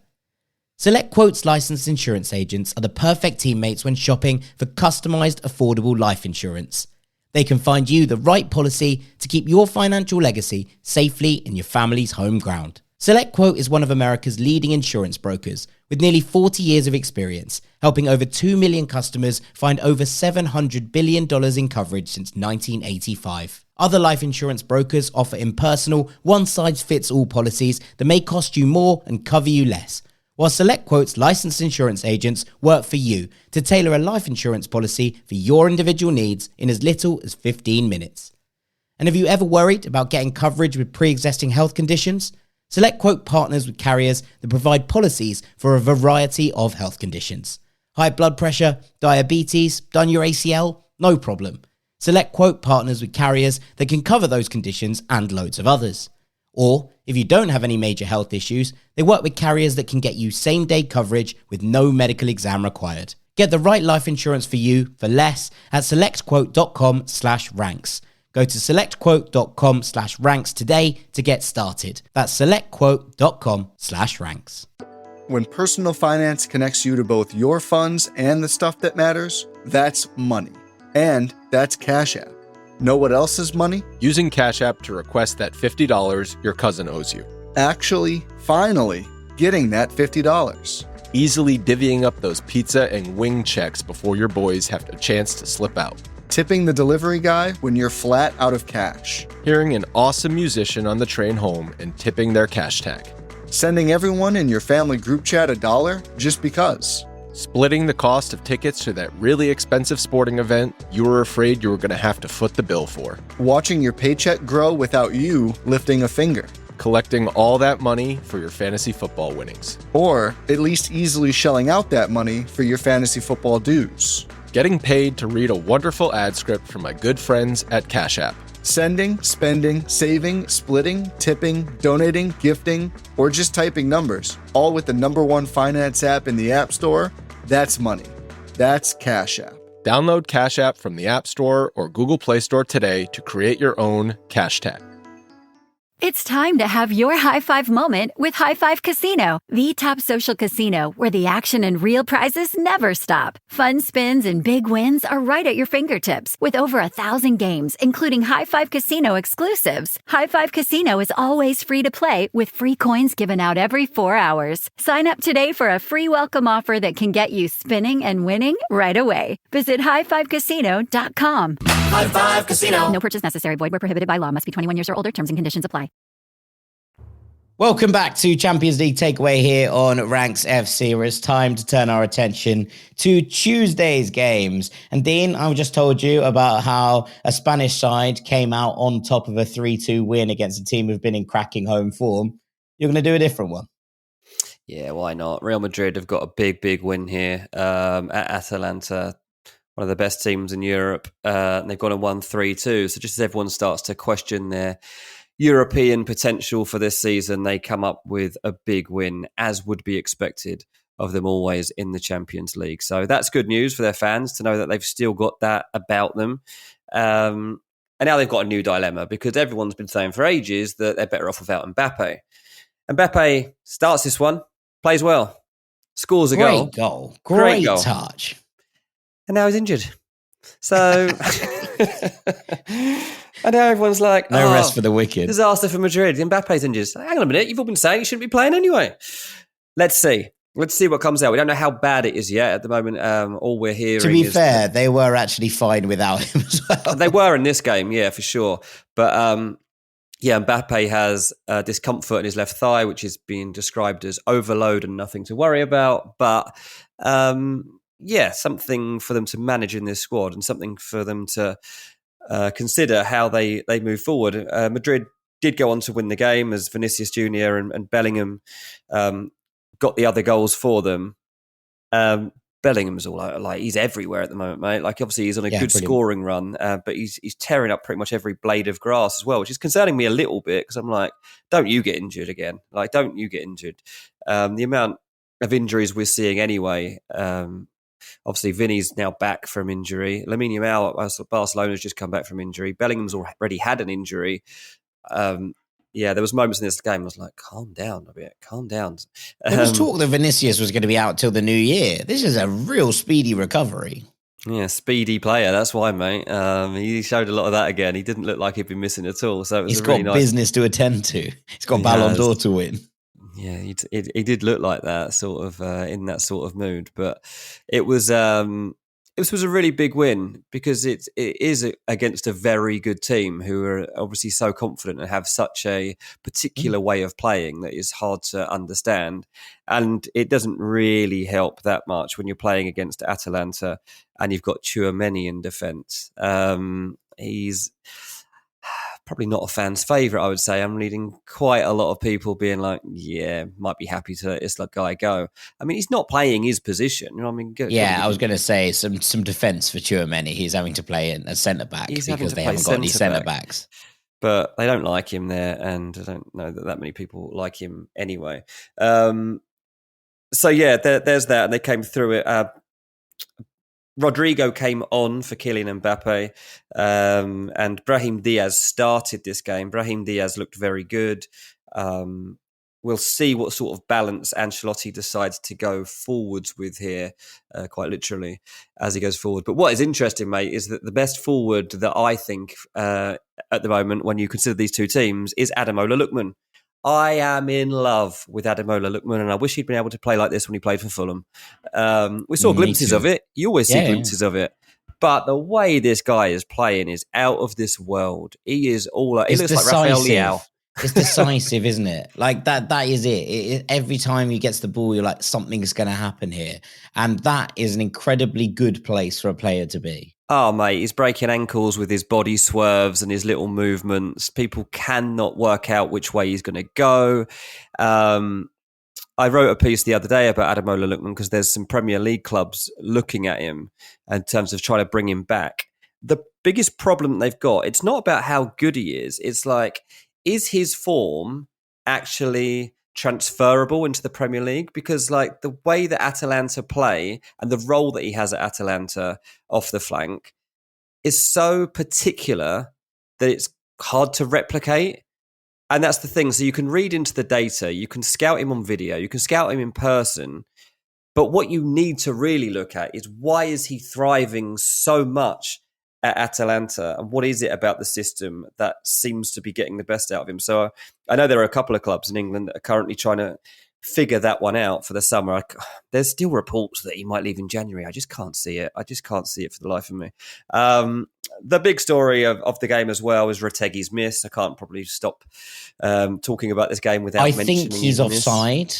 SelectQuote's licensed insurance agents are the perfect teammates when shopping for customized, affordable life insurance. They can find you the right policy to keep your financial legacy safely in your family's home ground. SelectQuote is one of America's leading insurance brokers with nearly 40 years of experience, helping over 2 million customers find over $700 billion in coverage since 1985. Other life insurance brokers offer impersonal, one-size-fits-all policies that may cost you more and cover you less, while SelectQuote's licensed insurance agents work for you to tailor a life insurance policy for your individual needs in as little as 15 minutes. And have you ever worried about getting coverage with pre-existing health conditions? SelectQuote partners with carriers that provide policies for a variety of health conditions. High blood pressure, diabetes, done your ACL? No problem. SelectQuote partners with carriers that can cover those conditions and loads of others. Or, if you don't have any major health issues, they work with carriers that can get you same-day coverage with no medical exam required. Get the right life insurance for you for less at selectquote.com/ranks. Go to selectquote.com/ranks today to get started. That's selectquote.com/ranks. When personal finance connects you to both your funds and the stuff that matters, that's money. And that's Cash App. Know what else is money? Using Cash App to request that $50 your cousin owes you. Actually, finally, getting that $50. Easily divvying up those pizza and wing checks before your boys have a chance to slip out. Tipping the delivery guy when you're flat out of cash. Hearing an awesome musician on the train home and tipping their cash tag. Sending everyone in your family group chat $1 just because. Splitting the cost of tickets to that really expensive sporting event you were afraid you were going to have to foot the bill for. Watching your paycheck grow without you lifting a finger. Collecting all that money for your fantasy football winnings. Or at least easily shelling out that money for your fantasy football dues. Getting paid to read a wonderful ad script from my good friends at Cash App. Sending, spending, saving, splitting, tipping, donating, gifting, or just typing numbers, all with the #1 finance app in the App Store. That's money. That's Cash App. Download Cash App from the App Store or Google Play Store today to create your own cash tag. It's time to have your high-five moment with High Five Casino, the top social casino where the action and real prizes never stop. Fun spins and big wins are right at your fingertips with over 1,000 games, including High Five Casino exclusives. High Five Casino is always free to play with free coins given out every 4 hours. Sign up today for a free welcome offer that can get you spinning and winning right away. Visit highfivecasino.com. High Five Casino. No purchase necessary. Void where prohibited by law. Must be 21 years or older. Terms and conditions apply. Welcome back to Champions League Takeaway here on Ranks FC, where it's time to turn our attention to Tuesday's games. And Dean, I just told you about how a Spanish side came out on top of a 3-2 win against a team who've been in cracking home form. You're going to do a different one. Yeah, why not? Real Madrid have got a big win here at Atalanta, one of the best teams in Europe. And they've gone and won 3-2. So just as everyone starts to question their European potential for this season, they come up with a big win, as would be expected of them always in the Champions League. So that's good news for their fans to know that they've still got that about them. And now they've got a new dilemma because everyone's been saying for ages that they're better off without Mbappe. Mbappe starts this one, plays well, scores a goal. Great touch. And now he's injured. So, and now everyone's like, no rest for the wicked. Disaster for Madrid. Mbappe's injured. Hang on a minute. You've all been saying he shouldn't be playing anyway. Let's see. Let's see what comes out. We don't know how bad it is yet at the moment. All we're hearing is... To be fair, they were actually fine without him as well. They were in this game, yeah, for sure. But Mbappe has discomfort in his left thigh, which is being described as overload and nothing to worry about. But something for them to manage in this squad and something for them to consider how they move forward. Madrid did go on to win the game as Vinicius Jr. and Bellingham got the other goals for them. Bellingham's all like he's everywhere at the moment, mate. Like obviously he's on a good brilliant scoring run, but he's tearing up pretty much every blade of grass as well, which is concerning me a little bit because I'm like, don't you get injured again? Like, don't you get injured? The amount of injuries we're seeing anyway. Obviously, Vinny's now back from injury. Lamine Yamal, Barcelona's just come back from injury. Bellingham's already had an injury. There was moments in this game I was like, calm down a bit, calm down. There was talk that Vinicius was going to be out till the new year. This is a real speedy recovery. Yeah, speedy player. That's why, mate. He showed a lot of that again. He didn't look like he'd been missing at all. So he's got business to attend to. He's got Ballon d'Or to win. Yeah, he did look like that, sort of in that sort of mood. But it was this was a really big win because it is against a very good team who are obviously so confident and have such a particular way of playing that is hard to understand. And it doesn't really help that much when you're playing against Atalanta and you've got Tchouaméni in defence. He's probably not a fan's favourite, I would say. I'm reading quite a lot of people being like, yeah, might be happy to let this guy go. I mean, he's not playing his position. You know what I mean? I was going to say some defence for Tchouaméni. He's having to play in a centre-back because they haven't got any centre-backs. But they don't like him there, and I don't know that many people like him anyway. There's that, and they came through it. Rodrigo came on for Kylian Mbappe, and Brahim Diaz started this game. Brahim Diaz looked very good. We'll see what sort of balance Ancelotti decides to go forwards with here, quite literally, as he goes forward. But what is interesting, mate, is that the best forward that I think at the moment, when you consider these two teams, is Ademola Lookman. I am in love with Ademola Lookman, and I wish he'd been able to play like this when he played for Fulham. We saw glimpses of it. You always see glimpses of it. But the way this guy is playing is out of this world. He is all... He looks like Rafael Leao. It's decisive, isn't it? Like that is it. Every time he gets the ball, you're like, something's going to happen here. And that is an incredibly good place for a player to be. Oh, mate, he's breaking ankles with his body swerves and his little movements. People cannot work out which way he's going to go. I wrote a piece the other day about Ademola Lookman because there's some Premier League clubs looking at him in terms of trying to bring him back. The biggest problem they've got, it's not about how good he is. It's like, is his form actually transferable into the Premier League? Because like the way that Atalanta play and the role that he has at Atalanta off the flank is so particular that it's hard to replicate. And that's the thing. So you can read into the data, you can scout him on video, you can scout him in person. But what you need to really look at is why is he thriving so much at Atalanta, and what is it about the system that seems to be getting the best out of him? So I know there are a couple of clubs in England that are currently trying to figure that one out for the summer. There's still reports that he might leave in January. I just can't see it. I just can't see it for the life of me. The big story of the game as well is Retegi's miss. I can't probably stop talking about this game without mentioning I think he's offside.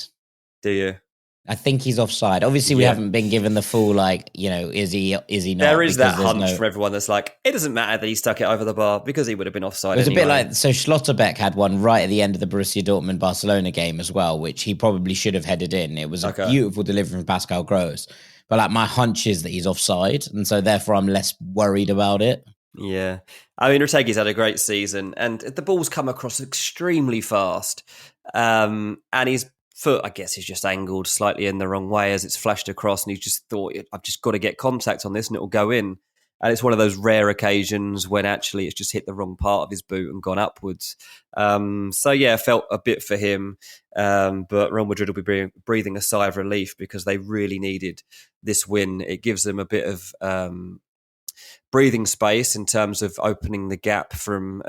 Do you? I think he's offside. Obviously, we haven't been given the full, is he not? There is that hunch from everyone that's like, it doesn't matter that he stuck it over the bar because he would have been offside. It was anyway. A bit like, so Schlotterbeck had one right at the end of the Borussia Dortmund-Barcelona game as well, which he probably should have headed in. It was a beautiful delivery from Pascal Gross. But my hunch is that he's offside, and so therefore I'm less worried about it. Yeah. I mean, Retegi's had a great season, and the ball's come across extremely fast. And his foot, I guess, is just angled slightly in the wrong way as it's flashed across, and he just thought, I've just got to get contact on this and it'll go in. And it's one of those rare occasions when actually it's just hit the wrong part of his boot and gone upwards. Felt a bit for him. But Real Madrid will be breathing a sigh of relief because they really needed this win. It gives them a bit of breathing space in terms of opening the gap from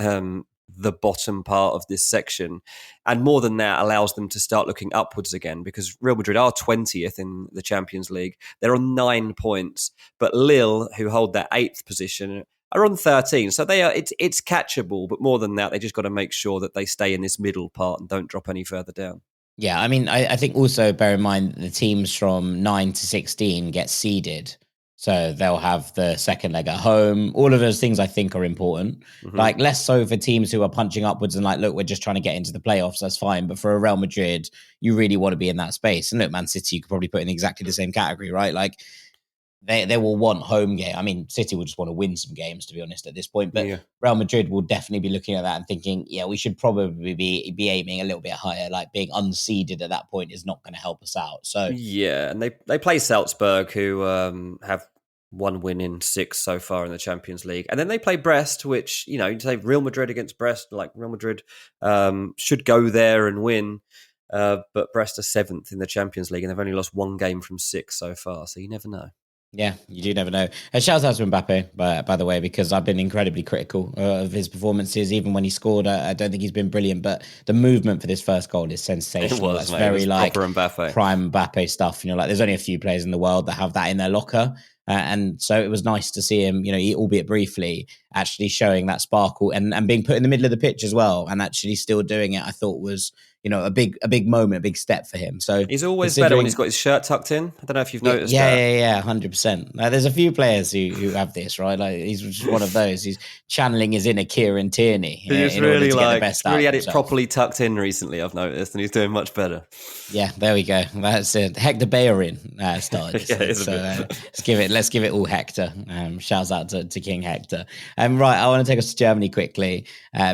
the bottom part of this section. And more than that, allows them to start looking upwards again, because Real Madrid are 20th in the Champions League. They're on 9 points, but Lille, who hold that 8th position, are on 13. So they are. It's catchable, but more than that, they just got to make sure that they stay in this middle part and don't drop any further down. Yeah, I mean, I think also bear in mind that the teams from 9 to 16 get seeded. So they'll have the second leg at home. All of those things I think are important. Mm-hmm. Like less so for teams who are punching upwards and like, look, we're just trying to get into the playoffs. That's fine. But for a Real Madrid, you really want to be in that space. And look, Man City, you could probably put in exactly the same category, right? Like they will want home game. I mean, City will just want to win some games, to be honest, at this point. But Real Madrid will definitely be looking at that and thinking, yeah, we should probably be aiming a little bit higher. Like being unseeded at that point is not going to help us out. So yeah, and they play Salzburg, who have 1 win in 6 so far in the Champions League. And then they play Brest, which, you say Real Madrid against Brest, like Real Madrid should go there and win. But Brest are 7th in the Champions League and they've only lost 1 game from 6 so far. So you never know. Yeah, you do never know. Shout out to Mbappe, by the way, because I've been incredibly critical of his performances. Even when he scored, I don't think he's been brilliant, but the movement for this first goal is sensational. It's very like Mbappe. prime Mbappe stuff. Like there's only a few players in the world that have that in their locker. And so it was nice to see him, albeit briefly, actually showing that sparkle and being put in the middle of the pitch as well, and actually still doing it. I thought was, a big moment, a big step for him. So he's always better when he's got his shirt tucked in. I don't know if you've noticed that. Yeah, 100%. There's a few players who have this, right? Like he's just one of those. He's channeling his inner Kieran Tierney. He's really had it properly tucked in recently, I've noticed, and he's doing much better. Yeah, there we go. That's it. Hector Bellerin started. Let's give it all Hector. Shouts out to King Hector. Right, I want to take us to Germany quickly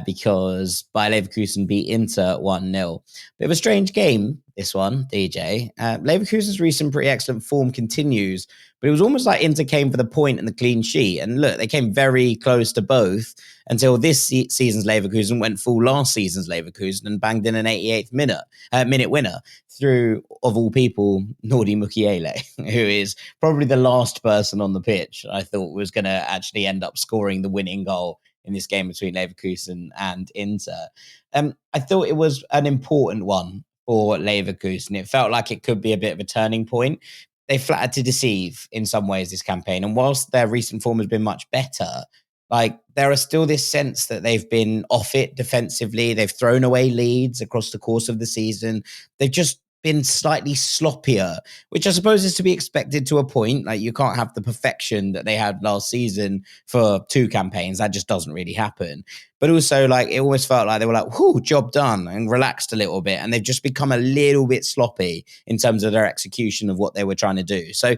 because Bayer Leverkusen beat Inter 1-0. Bit of a strange game, this one, DJ. Leverkusen's recent pretty excellent form continues, but it was almost like Inter came for the point and the clean sheet. And look, they came very close to both until this season's Leverkusen went full last season's Leverkusen and banged in an 88th minute winner through, of all people, Nordi Mukiele, who is probably the last person on the pitch I thought was going to actually end up scoring the winning goal in this game between Leverkusen and Inter. I thought it was an important one for Leverkusen. It felt like it could be a bit of a turning point. They flattered to deceive in some ways this campaign. And whilst their recent form has been much better, like there is still this sense that they've been off it defensively. They've thrown away leads across the course of the season. They've just been slightly sloppier, which I suppose is to be expected to a point. Like you can't have the perfection that they had last season for 2 campaigns. That just doesn't really happen. But also like it almost felt like they were like, whoo, job done, and relaxed a little bit. And they've just become a little bit sloppy in terms of their execution of what they were trying to do. So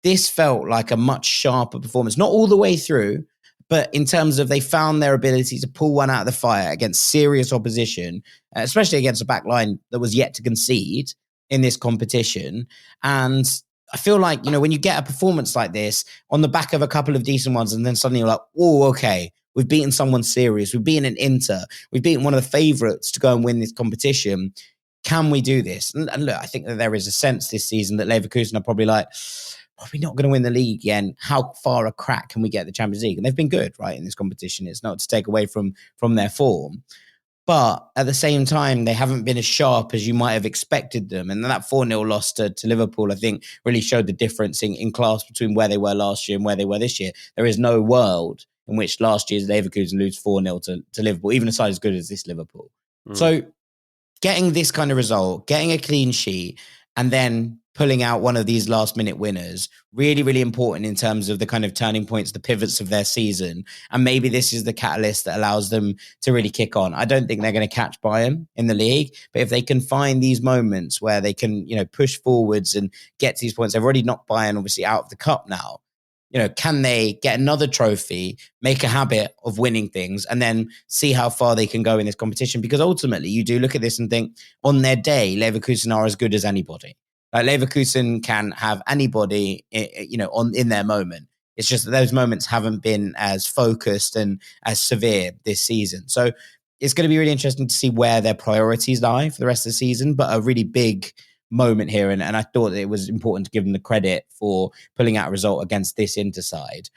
this felt like a much sharper performance, not all the way through, but in terms of they found their ability to pull one out of the fire against serious opposition, especially against a back line that was yet to concede in this competition. And I feel like, when you get a performance like this on the back of a couple of decent ones, and then suddenly you're like, oh, okay, we've beaten someone serious. We've beaten an Inter. We've beaten one of the favourites to go and win this competition. Can we do this? And look, I think that there is a sense this season that Leverkusen are probably like, we're not going to win the league again. How far a crack can we get the Champions League? And they've been good, right, in this competition. It's not to take away from their form. But at the same time, they haven't been as sharp as you might have expected them. And that 4-0 loss to Liverpool, I think, really showed the difference in class between where they were last year and where they were this year. There is no world in which last year's Leverkusen lose 4-0 to Liverpool, even a side as good as this Liverpool. So getting this kind of result, getting a clean sheet, and then pulling out one of these last minute winners, really, really important in terms of the kind of turning points, the pivots of their season. And maybe this is the catalyst that allows them to really kick on. I don't think they're going to catch Bayern in the league, but if they can find these moments where they can, push forwards and get to these points, they've already knocked Bayern obviously out of the cup now. Can they get another trophy, make a habit of winning things, and then see how far they can go in this competition? Because ultimately, you do look at this and think, on their day, Leverkusen are as good as anybody. Like Leverkusen can have anybody, in their moment. It's just that those moments haven't been as focused and as severe this season. So it's going to be really interesting to see where their priorities lie for the rest of the season, but a really big moment here. And I thought it was important to give them the credit for pulling out a result against this Inter side.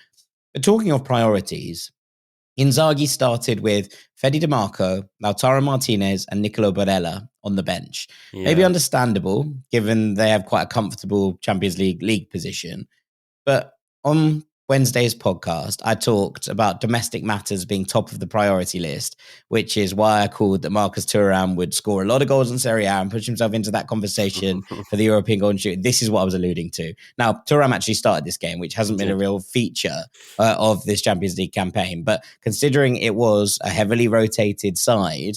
But talking of priorities, Inzaghi started with Fede Di Marco, Lautaro Martinez, and Nicolo Barella on the bench. Yeah. Maybe understandable, given they have quite a comfortable Champions League position. But on Wednesday's podcast, I talked about domestic matters being top of the priority list, which is why I called that Marcus Thuram would score a lot of goals in Serie A and push himself into that conversation for the European Golden Shoot. This is what I was alluding to. Now, Thuram actually started this game, which hasn't been a real feature of this Champions League campaign. But considering it was a heavily rotated side,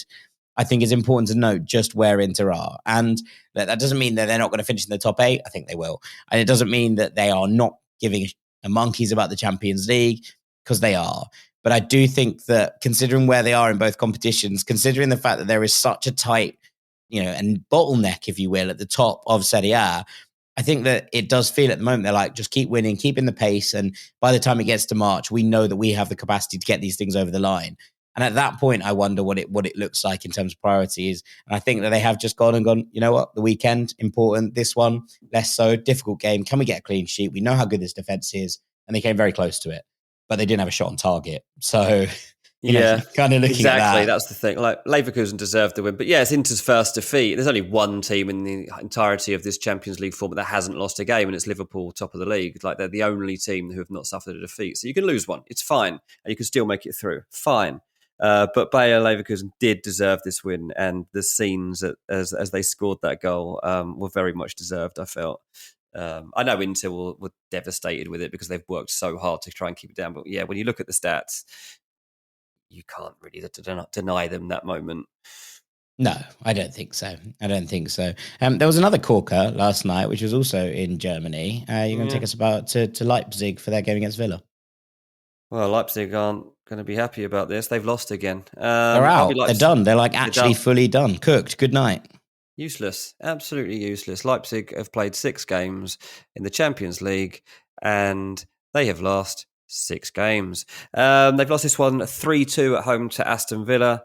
I think it's important to note just where Inter are. And that doesn't mean that they're not going to finish in the top 8. I think they will. And it doesn't mean that they are not giving a monkeys about the Champions League, because they are. But I do think that considering where they are in both competitions, considering the fact that there is such a tight, and bottleneck, if you will, at the top of Serie A, I think that it does feel at the moment they're like, just keep winning, keep in the pace. And by the time it gets to March, we know that we have the capacity to get these things over the line. And at that point, I wonder what it looks like in terms of priorities. And I think that they have just gone, you know what, the weekend, important. This one, less so. Difficult game. Can we get a clean sheet? We know how good this defense is. And they came very close to it. But they didn't have a shot on target. So, kind of looking exactly, at that. That's the thing. Like, Leverkusen deserved the win. But yeah, it's Inter's first defeat. There's only one team in the entirety of this Champions League format that hasn't lost a game, and it's Liverpool, top of the league. Like, they're the only team who have not suffered a defeat. So you can lose one. It's fine. And you can still make it through. Fine. But Bayer Leverkusen did deserve this win, and the scenes as they scored that goal were very much deserved, I felt. I know Inter were devastated with it because they've worked so hard to try and keep it down. But yeah, when you look at the stats, you can't really deny them that moment. No, I don't think so. There was another corker last night, which was also in Germany. You're going to take us about to Leipzig for their game against Villa. Well, Leipzig aren't going to be happy about this. They've lost again. They're out. They're done. They're actually fully done. Cooked. Good night. Useless. Absolutely useless. Leipzig have played 6 games in the Champions League, and they have lost 6 games. They've lost this one 3-2 at home to Aston Villa.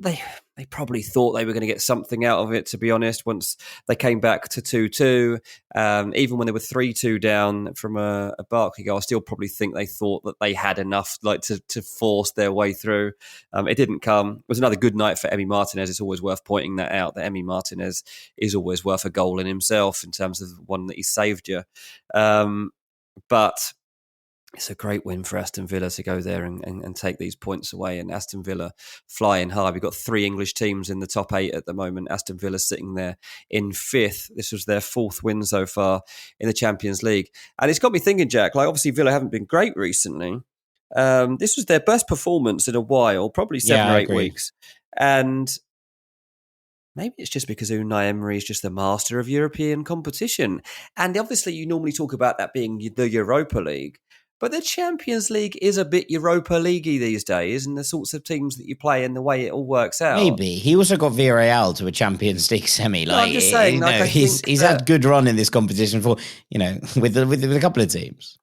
They probably thought they were going to get something out of it, to be honest, once they came back to 2-2. Even when they were 3-2 down from a Barkley goal, I still probably think they thought that they had enough to force their way through. It didn't come. It was another good night for Emi Martinez. It's always worth pointing that out, that Emi Martinez is always worth a goal in himself in terms of the one that he saved you. But it's a great win for Aston Villa to go there and take these points away. And Aston Villa flying high. We've got 3 English teams in the top 8 at the moment. Aston Villa sitting there in 5th. This was their 4th win so far in the Champions League. And it's got me thinking, Jack, obviously Villa haven't been great recently. This was their best performance in a while, probably 7 or 8 weeks. And maybe it's just because Unai Emery is just the master of European competition. And obviously you normally talk about that being the Europa League. But the Champions League is a bit Europa League-y these days, and the sorts of teams that you play and the way it all works out. Maybe. He also got Villarreal to a Champions League semi. I'm just saying, he's had good run in this competition for, with a couple of teams.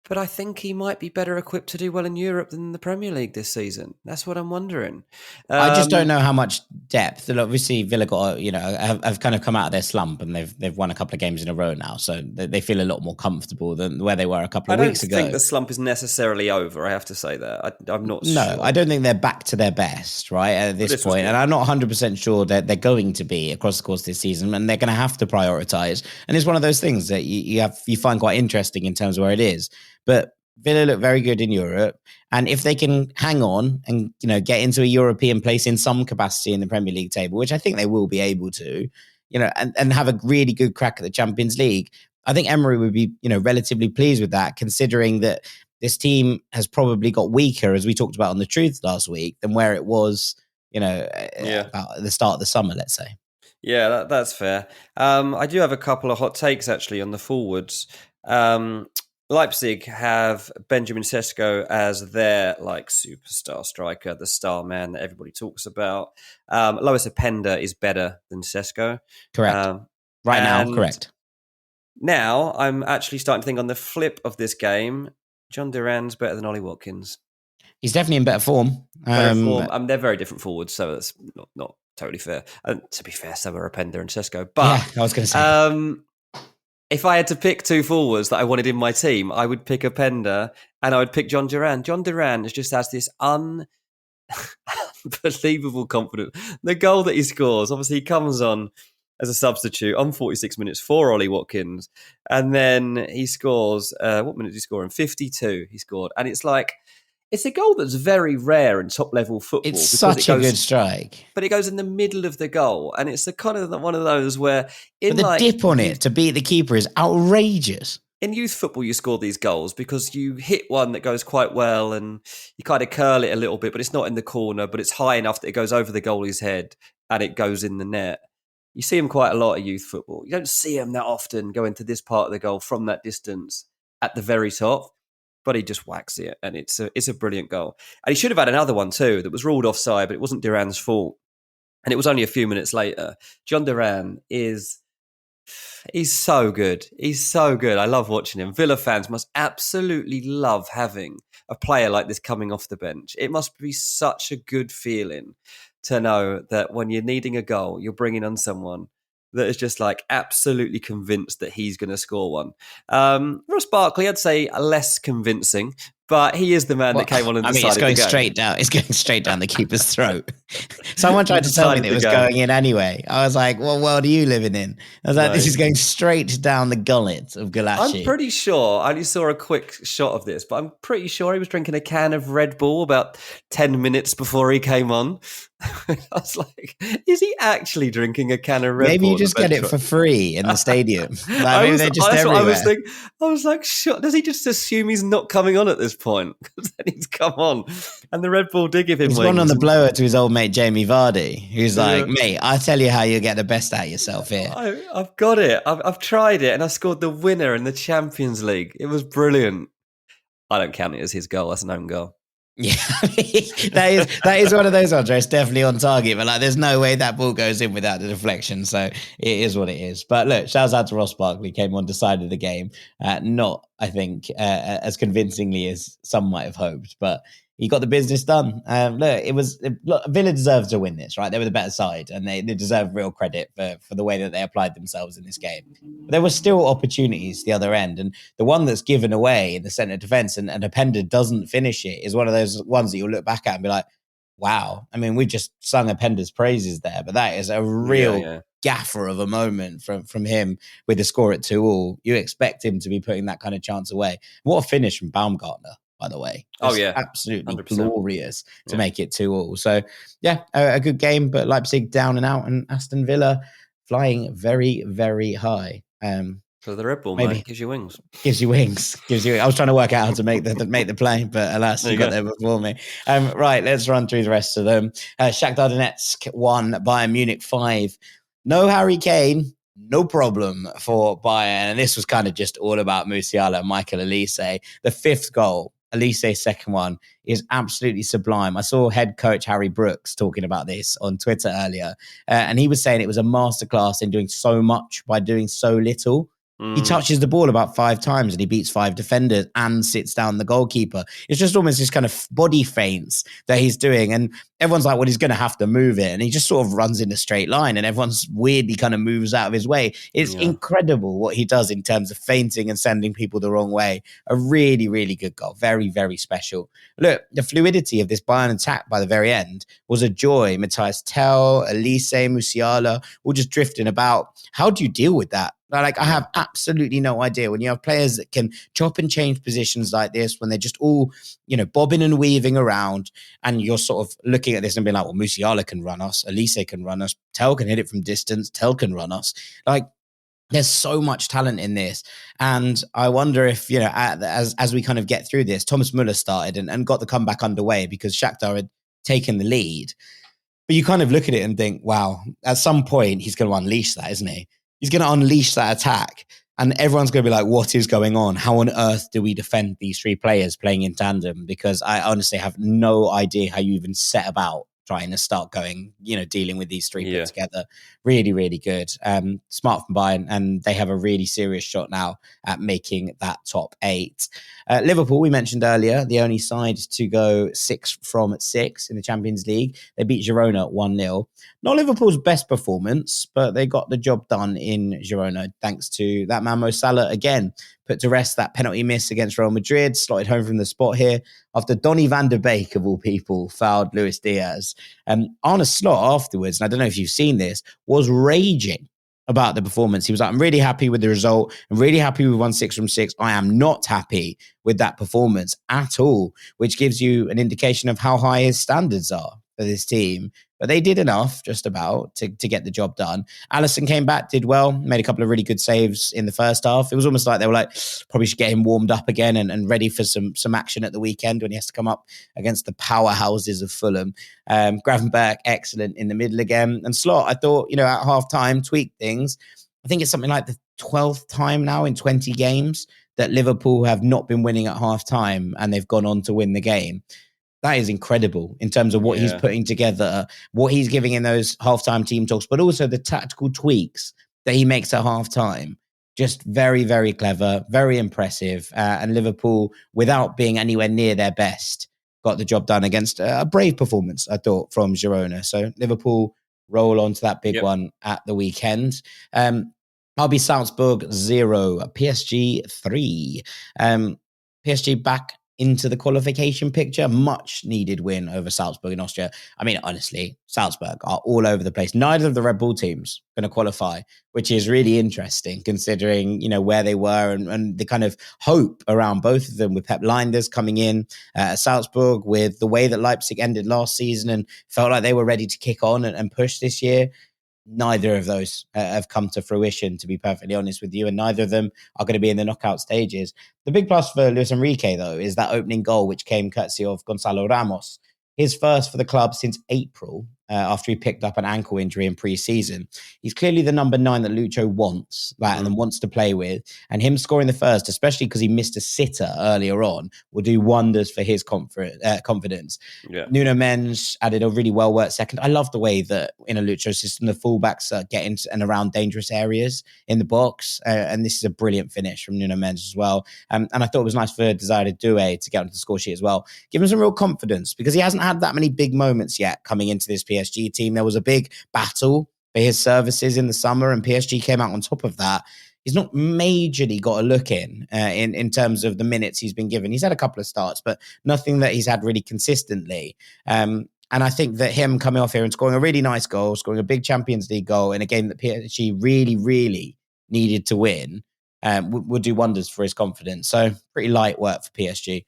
But I think he might be better equipped to do well in Europe than the Premier League this season. That's what I'm wondering. I just don't know how much depth. Obviously, Villa got have kind of come out of their slump, and they've won a couple of games in a row now, so they feel a lot more comfortable than where they were a couple of weeks ago. I don't think the slump is necessarily over. I have to say that. I'm not sure. No, I don't think they're back to their best right at this point, and I'm not 100% sure that they're going to be across the course of this season, and they're going to have to prioritise. And it's one of those things that you find quite interesting in terms of where it is. But Villa look very good in Europe, and if they can hang on and get into a European place in some capacity in the Premier League table, which I think they will be able to, and have a really good crack at the Champions League, I think Emery would be relatively pleased with that, considering that this team has probably got weaker, as we talked about on The Truth last week, than where it was, about at the start of the summer, let's say. Yeah, that's fair. I do have a couple of hot takes actually on the forwards. Leipzig have Benjamin Sesko as their superstar striker, the star man that everybody talks about. Lois Openda is better than Sesko. Correct. Right now, correct. Now, I'm actually starting to think on the flip of this game, John Duran's better than Ollie Watkins. He's definitely in better form. Better form. They're very different forwards, so that's not totally fair. To be fair, so are Openda and Sesko. But yeah, I was going to say. If I had to pick two forwards that I wanted in my team, I would pick Openda and I would pick John Duran. John Duran just has this unbelievable confidence. The goal that he scores, obviously he comes on as a substitute on 46 minutes for Ollie Watkins. And then he scores, what minute did he score in? 52 he scored. And it's like, it's a goal that's very rare in top-level football. It's such a good strike. But it goes in the middle of the goal. And it's kind of one of those where... But the dip on it to beat the keeper is outrageous. In youth football, you score these goals because you hit one that goes quite well and you kind of curl it a little bit, but it's not in the corner, but it's high enough that it goes over the goalie's head and it goes in the net. You see them quite a lot at youth football. You don't see them that often go into this part of the goal from that distance at the very top. But he just whacks it, and it's a brilliant goal. And he should have had another one too that was ruled offside, but it wasn't Duran's fault. And it was only a few minutes later. John Duran he's so good. He's so good. I love watching him. Villa fans must absolutely love having a player like this coming off the bench. It must be such a good feeling to know that when you're needing a goal, you're bringing on someone that is just like absolutely convinced that he's going to score one. Ross Barkley, I'd say less convincing, but he is the man that came on and decided it's going to go. straight down. It's going straight down the keeper's throat. Someone tried to tell me that it was going in anyway. I was like, what world are you living in? I was like, this is going straight down the gullet of Gulashi. I'm pretty sure, I only saw a quick shot of this, but I'm pretty sure he was drinking a can of Red Bull about 10 minutes before he came on. I was like, is he actually drinking a can of Red Bull? Maybe you just get it for free in the stadium. Like, maybe they're just everywhere. I was like, does he just assume he's not coming on at this point? Because then he's come on. And the Red Bull did give him He's wings. gone on the blower to his old mate Jamie Vardy, who's like, mate, I'll tell you how you get the best out of yourself here. I've got it. I've tried it, and I scored the winner in the Champions League. It was brilliant. I don't count it as his goal. That's an own goal. Yeah, that is one of those ones where it's definitely on target, but like there's no way that ball goes in without the deflection, so it is what it is. But look, shouts out to Ross Barkley, came on, decided the game, not I think as convincingly as some might have hoped, but he got the business done. Villa deserves to win this, right? They were the better side, and they deserve real credit for the way that they applied themselves in this game. But there were still opportunities the other end, and the one that's given away in the centre defence and Openda doesn't finish it is one of those ones that you'll look back at and be like, wow. I mean, we just sung Openda's praises there, but that is a real gaffer of a moment from him with the score at 2-2. You expect him to be putting that kind of chance away. What a finish from Baumgartner, by the way. Absolutely 100%. Glorious to make it 2-2. So, a good game, but Leipzig down and out, and Aston Villa flying very, very high. So the Red Bull, mate, gives you wings. Gives you wings. I was trying to work out how to make the play, but alas, you got there before me. Right, let's run through the rest of them. Shakhtar Donetsk 1, Bayern Munich 5. No Harry Kane. No problem for Bayern. And this was kind of just all about Musiala and Michael Elise. The fifth goal, Elise's second one, is absolutely sublime. I saw head coach Harry Brooks talking about this on Twitter earlier, and he was saying it was a masterclass in doing so much by doing so little. He touches the ball about 5 times and he beats 5 defenders and sits down the goalkeeper. It's just almost this kind of body feints that he's doing. And everyone's like, well, he's going to have to move it. And he just sort of runs in a straight line and everyone's weirdly kind of moves out of his way. It's incredible what he does in terms of feinting and sending people the wrong way. A really, really good goal. Very, very special. Look, the fluidity of this Bayern attack by the very end was a joy. Matthias Tell, Elise, Musiala, all just drifting about. How do you deal with that? Like, I have absolutely no idea when you have players that can chop and change positions like this, when they're just all, bobbing and weaving around, and you're sort of looking at this and being like, well, Musiala can run us, Elise can run us, Tell can hit it from distance, Tell can run us. Like, there's so much talent in this. And I wonder if, as we kind of get through this, Thomas Müller started and got the comeback underway because Shakhtar had taken the lead. But you kind of look at it and think, wow, at some point he's going to unleash that, isn't he? He's going to unleash that attack and everyone's going to be like, what is going on? How on earth do we defend these 3 players playing in tandem? Because I honestly have no idea how you even set about trying to start going, dealing with these three put together. Really, really good. Smart from Bayern, and they have a really serious shot now at making that top 8. Liverpool, we mentioned earlier, the only side to go 6 from 6 in the Champions League. They beat Girona 1-0. Not Liverpool's best performance, but they got the job done in Girona thanks to that man Mo Salah again. Put to rest that penalty miss against Real Madrid, slotted home from the spot here after Donny van der Beek, of all people, fouled Luis Diaz. Arne Slot afterwards, and I don't know if you've seen this, was raging about the performance. He was like, I'm really happy with the result. I'm really happy with 1-6 from 6. I am not happy with that performance at all, which gives you an indication of how high his standards are for this team. But they did enough, just about, to get the job done. Alisson came back, did well, made a couple of really good saves in the first half. It was almost like they were like, probably should get him warmed up again and ready for some action at the weekend when he has to come up against the powerhouses of Fulham. Gravenberch, excellent in the middle again. And Slot, I thought, at half-time, tweaked things. I think it's something like the 12th time now in 20 games that Liverpool have not been winning at half-time and they've gone on to win the game. That is incredible in terms of what he's putting together, what he's giving in those halftime team talks, but also the tactical tweaks that he makes at halftime. Just very, very clever, very impressive. And Liverpool, without being anywhere near their best, got the job done against a brave performance, I thought, from Girona. So Liverpool roll on to that big one at the weekend. RB Salzburg 0, PSG 3. PSG back into the qualification picture. Much needed win over Salzburg in Austria. I mean, honestly, Salzburg are all over the place. Neither of the Red Bull teams going to qualify, which is really interesting considering, where they were and the kind of hope around both of them with Pep Linders coming in Salzburg, with the way that Leipzig ended last season and felt like they were ready to kick on and push this year. Neither of those have come to fruition, to be perfectly honest with you, and neither of them are going to be in the knockout stages. The big plus for Luis Enrique, though, is that opening goal, which came courtesy of Gonzalo Ramos. His first for the club since April, after he picked up an ankle injury in pre-season. He's clearly the number 9 that Lucho wants, and wants to play with. And him scoring the first, especially because he missed a sitter earlier on, will do wonders for his confidence. Yeah. Nuno Mendes added a really well-worked second. I love the way that in a Lucho system, the fullbacks get into and around dangerous areas in the box. And this is a brilliant finish from Nuno Mendes as well. And I thought it was nice for Desire Doué to get onto the score sheet as well. Give him some real confidence because he hasn't had that many big moments yet coming into this PSG team. There was a big battle for his services in the summer and PSG came out on top of that. He's not majorly got a look in terms of the minutes he's been given. He's had a couple of starts, but nothing that he's had really consistently. And I think that him coming off here and scoring a really nice goal, scoring a big Champions League goal in a game that PSG really, really needed to win, would do wonders for his confidence. So pretty light work for PSG,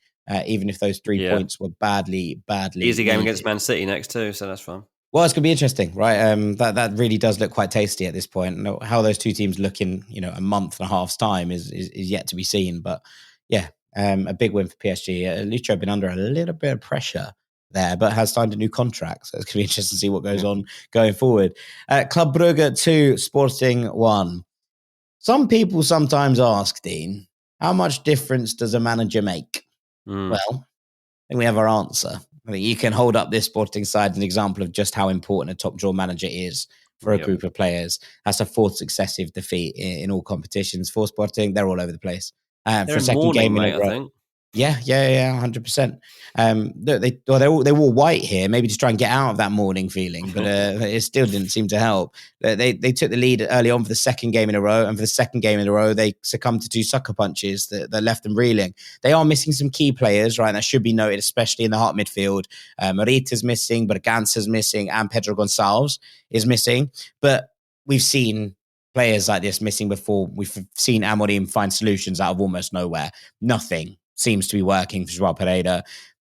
even if those 3 points were badly easy game needed. against Man City next too, so that's fine. Well, it's going to be interesting, right? That really does look quite tasty at this point. How those two teams look in, a month and a half's time is yet to be seen. But yeah, a big win for PSG. Lucho have been under a little bit of pressure there, but has signed a new contract. So it's going to be interesting to see what goes on going forward. Club Brugge 2, Sporting 1. Some people sometimes ask, Dean, how much difference does a manager make? Well, I think we have our answer. I think you can hold up this Sporting side as an example of just how important a top draw manager is for a group of players. That's a 4th successive defeat in all competitions for Sporting. They're all over the place. For a second game in a row. I think. Yeah, 100%. They wore white here, maybe to try and get out of that morning feeling, but it still didn't seem to help. They took the lead early on for the second game in a row, and for the second game in a row, they succumbed to 2 sucker punches that left them reeling. They are missing some key players, right? That should be noted, especially in the heart midfield. Morita's missing, Berganza's missing, and Pedro Gonçalves is missing. But we've seen players like this missing before. We've seen Amorim find solutions out of almost nowhere. Nothing seems to be working for João Pereira.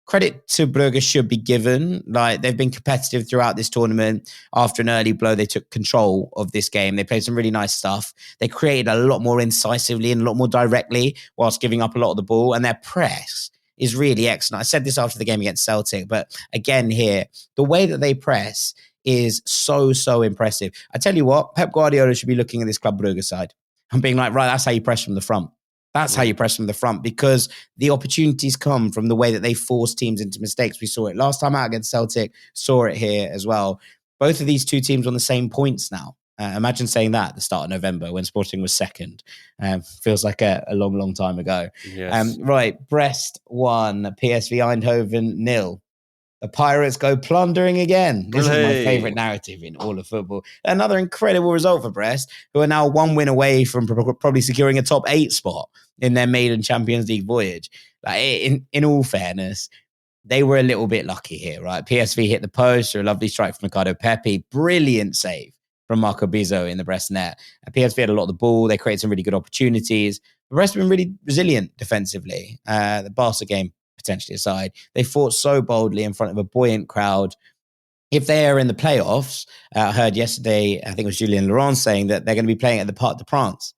Credit to Brugge should be given. Like, they've been competitive throughout this tournament. After an early blow, they took control of this game. They played some really nice stuff. They created a lot more incisively and a lot more directly whilst giving up a lot of the ball. And their press is really excellent. I said this after the game against Celtic, but again here, the way that they press is so impressive. I tell you what, Pep Guardiola should be looking at this Club Brugge side and being like, right, that's how you press from the front. That's how you press from the front, because the opportunities come from the way that they force teams into mistakes. We saw it last time out against Celtic, saw it here as well. Both of these two teams on the same points now. Imagine saying that at the start of November when Sporting was second. Feels like a long, long time ago. Yes. Right, Brest 1, PSV Eindhoven 0. The Pirates go plundering again. This is my favourite narrative in all of football. Another incredible result for Brest, who are now one win away from probably securing a top 8 spot in their maiden Champions League voyage. Like, in all fairness, they were a little bit lucky here, right? PSV hit the post, or a lovely strike from Ricardo Pepi. Brilliant save from Marco Bizzo in the Brest net. PSV had a lot of the ball. They created some really good opportunities. The Brest have been really resilient defensively. The Barca game potentially aside, they fought so boldly in front of a buoyant crowd. If they are in the playoffs, I heard yesterday, I think it was Julien Laurent saying that they're going to be playing at the Parc de France,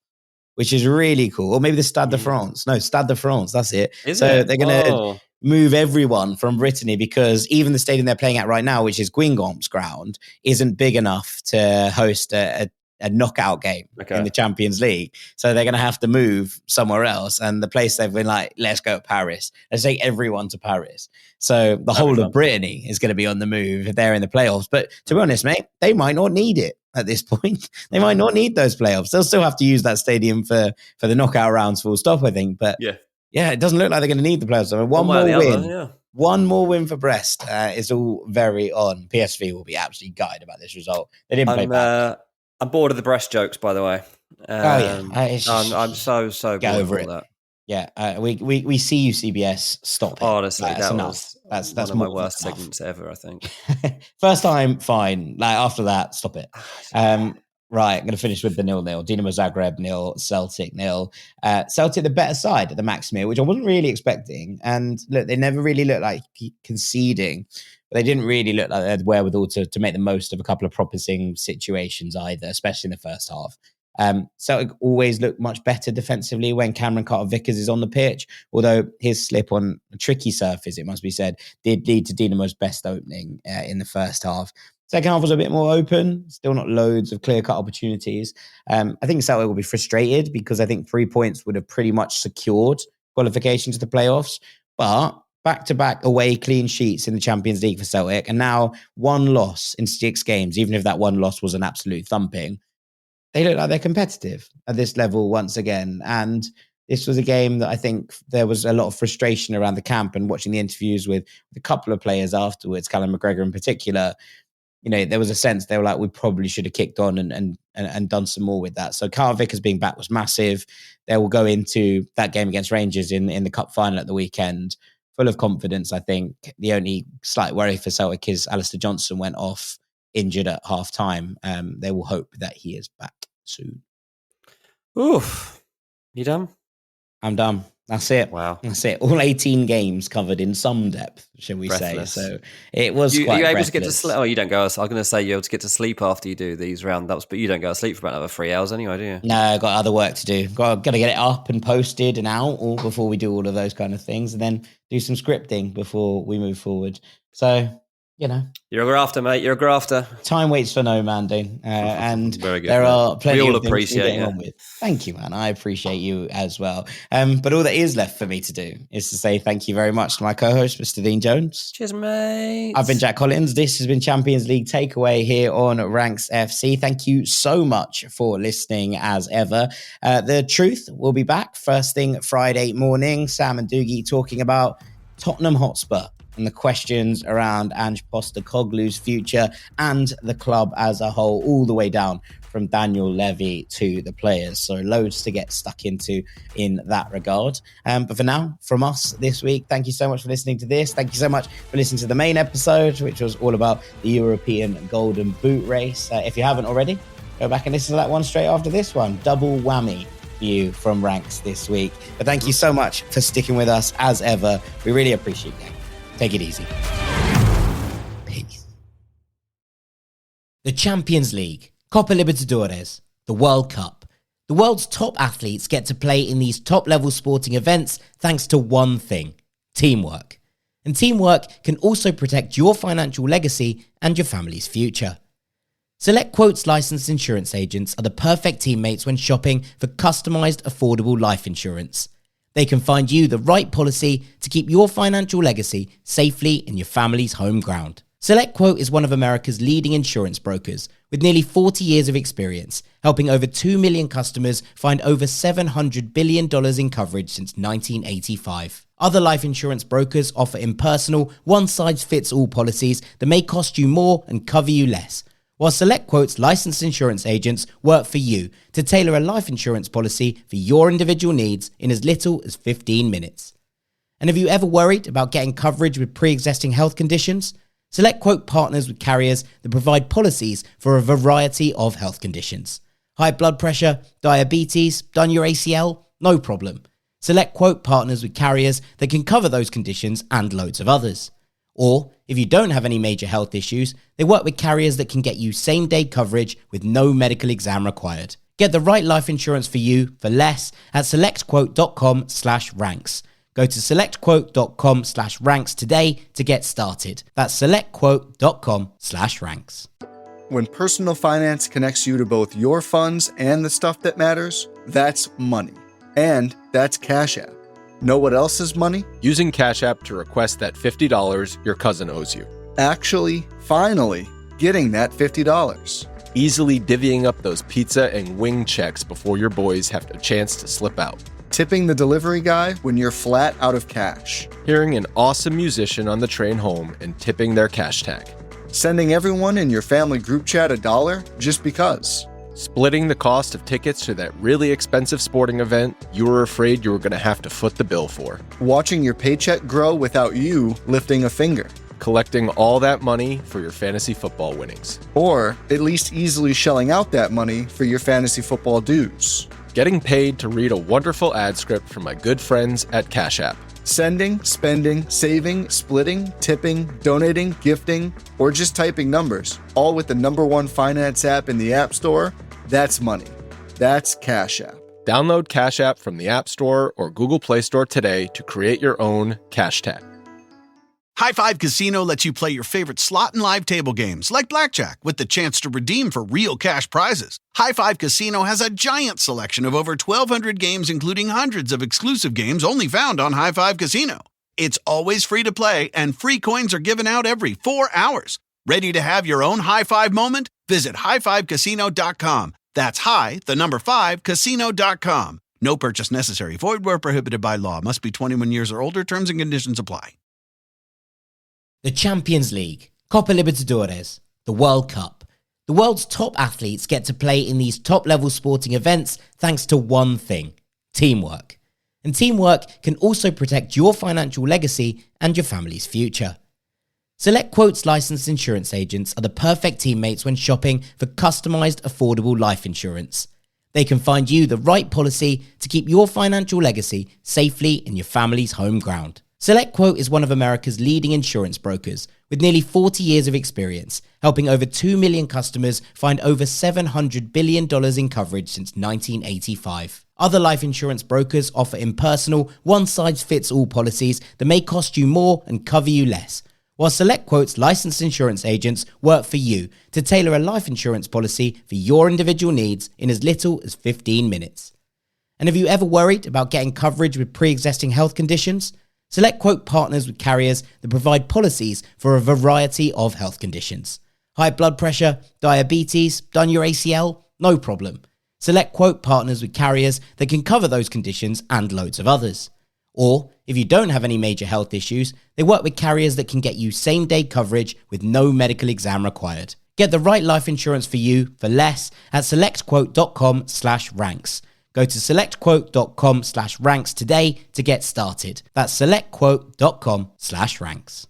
which is really cool. Or maybe the Stade de France. No, Stade de France, that's it. They're going to move everyone from Brittany, because even the stadium they're playing at right now, which is Guingamp's ground, isn't big enough to host a knockout game in the Champions League. So they're going to have to move somewhere else. And the place they've been like, let's go to Paris. Let's take everyone to Paris. So the whole of Brittany is going to be on the move if they're in the playoffs. But to be honest, mate, they might not need it at this point. They might not need those playoffs. They'll still have to use that stadium for the knockout rounds full stop, I think. But yeah, it doesn't look like they're going to need the playoffs. I mean, one more win. One more win for Brest is all very on. PSV will be absolutely gutted about this result. They didn't play bad. I'm bored of the Brest jokes, by the way. I'm so get bored over of it. all that. Yeah, we see you, CBS. Stop it. Honestly, that's enough. That's one of my worst segments ever, I think. First time, fine. Like, after that, stop it. Right, I'm going to finish with the 0-0. Dinamo Zagreb 0, Celtic 0. Celtic the better side at the Maximir, which I wasn't really expecting. And look, they never really looked like conceding. But they didn't really look like they had wherewithal to make the most of a couple of promising situations either, especially in the first half. Celtic always look much better defensively when Cameron Carter-Vickers is on the pitch, although his slip on a tricky surface, it must be said, did lead to Dinamo's best opening in the first half. Second half was a bit more open, still not loads of clear-cut opportunities. I think Celtic will be frustrated because I think 3 points would have pretty much secured qualification to the playoffs, but back-to-back away clean sheets in the Champions League for Celtic, and now one loss in 6 games, even if that one loss was an absolute thumping. They look like they're competitive at this level once again. And this was a game that I think there was a lot of frustration around the camp, and watching the interviews with a couple of players afterwards, Callum McGregor in particular, you know, there was a sense they were like, we probably should have kicked on and done some more with that. So Carl Vickers being back was massive. They will go into that game against Rangers in the cup final at the weekend full of confidence. I think the only slight worry for Celtic is Alistair Johnson went off injured at half time. They will hope that he is back soon. Oof. You done? I'm done. That's it. Wow. That's it. All 18 games covered in some depth, shall we Breathless. say. So it was Are you able to get to breathless. sleep? Oh, you don't go. I was going to say you're able to get to sleep after you do these roundups, but you don't go to sleep for about another 3 hours anyway, do you? No, I've got other work to do. Got to get it up and posted and out all before we do all of those kind of things, and then do some scripting before we move forward. So, you know. You're a grafter, mate. You're a grafter. Time waits for no man, Dean. And Very good, there man. are plenty We all of things appreciate to get you. on with. Thank you, man. I appreciate you as well. But all that is left for me to do is to say thank you very much to my co-host, Mr. Dean Jones. Cheers, mate. I've been Jack Collins. This has been Champions League Takeaway here on Ranks FC. Thank you so much for listening as ever. The Truth will be back first thing Friday morning. Sam and Doogie talking about Tottenham Hotspur and the questions around Ange Postecoglou's future and the club as a whole, all the way down from Daniel Levy to the players. So loads to get stuck into in that regard. But for now, from us this week, thank you so much for listening to this. Thank you so much for listening to the main episode, which was all about the European Golden Boot race. If you haven't already, go back and listen to that one straight after this one. Double whammy for you from Ranks this week. But thank you so much for sticking with us as ever. We really appreciate it. Take it easy. Peace. The Champions League, Copa Libertadores, the World Cup. The world's top athletes get to play in these top-level sporting events thanks to one thing: teamwork. And teamwork can also protect your financial legacy and your family's future. SelectQuote's licensed insurance agents are the perfect teammates when shopping for customized, affordable life insurance. They can find you the right policy to keep your financial legacy safely in your family's home ground. SelectQuote is one of America's leading insurance brokers with nearly 40 years of experience, helping over 2 million customers find over $700 billion in coverage since 1985. Other life insurance brokers offer impersonal, one-size-fits-all policies that may cost you more and cover you less, while SelectQuote's licensed insurance agents work for you to tailor a life insurance policy for your individual needs in as little as 15 minutes. And have you ever worried about getting coverage with pre-existing health conditions? SelectQuote partners with carriers that provide policies for a variety of health conditions. High blood pressure, diabetes, done your ACL? No problem. SelectQuote partners with carriers that can cover those conditions and loads of others. Or, if you don't have any major health issues, they work with carriers that can get you same-day coverage with no medical exam required. Get the right life insurance for you for less at selectquote.com/ranks. Go to selectquote.com/ranks today to get started. That's selectquote.com/ranks. When personal finance connects you to both your funds and the stuff that matters, that's money. And that's Cash App. Know what else is money? Using Cash App to request that $50 your cousin owes you. Actually, finally, getting that $50. Easily divvying up those pizza and wing checks before your boys have a chance to slip out. Tipping the delivery guy when you're flat out of cash. Hearing an awesome musician on the train home and tipping their cash tag. Sending everyone in your family group chat $1 just because. Splitting the cost of tickets to that really expensive sporting event you were afraid you were going to have to foot the bill for. Watching your paycheck grow without you lifting a finger. Collecting all that money for your fantasy football winnings. Or at least easily shelling out that money for your fantasy football dues. Getting paid to read a wonderful ad script from my good friends at Cash App. Sending, spending, saving, splitting, tipping, donating, gifting, or just typing numbers, all with the #1 finance app in the App Store. That's money. That's Cash App. Download Cash App from the App Store or Google Play Store today to create your own cash tag. High Five Casino lets you play your favorite slot and live table games like blackjack with the chance to redeem for real cash prizes. High Five Casino has a giant selection of over 1,200 games, including hundreds of exclusive games only found on High Five Casino. It's always free to play, and free coins are given out every 4 hours. Ready to have your own high five moment? Visit highfivecasino.com. That's casino.com. No purchase necessary. Void where prohibited by law. Must be 21 years or older. Terms and conditions apply. The Champions League, Copa Libertadores, the World Cup. The world's top athletes get to play in these top-level sporting events thanks to one thing: teamwork. And teamwork can also protect your financial legacy and your family's future. SelectQuote's licensed insurance agents are the perfect teammates when shopping for customized, affordable life insurance. They can find you the right policy to keep your financial legacy safely in your family's home ground. SelectQuote is one of America's leading insurance brokers with nearly 40 years of experience, helping over 2 million customers find over $700 billion in coverage since 1985. Other life insurance brokers offer impersonal, one-size-fits-all policies that may cost you more and cover you less, while SelectQuote's licensed insurance agents work for you to tailor a life insurance policy for your individual needs in as little as 15 minutes. And have you ever worried about getting coverage with pre-existing health conditions? SelectQuote partners with carriers that provide policies for a variety of health conditions. High blood pressure, diabetes, done your ACL? No problem. SelectQuote partners with carriers that can cover those conditions and loads of others. Or, if you don't have any major health issues, they work with carriers that can get you same-day coverage with no medical exam required. Get the right life insurance for you for less at selectquote.com/ranks. Go to selectquote.com/ranks today to get started. That's selectquote.com/ranks.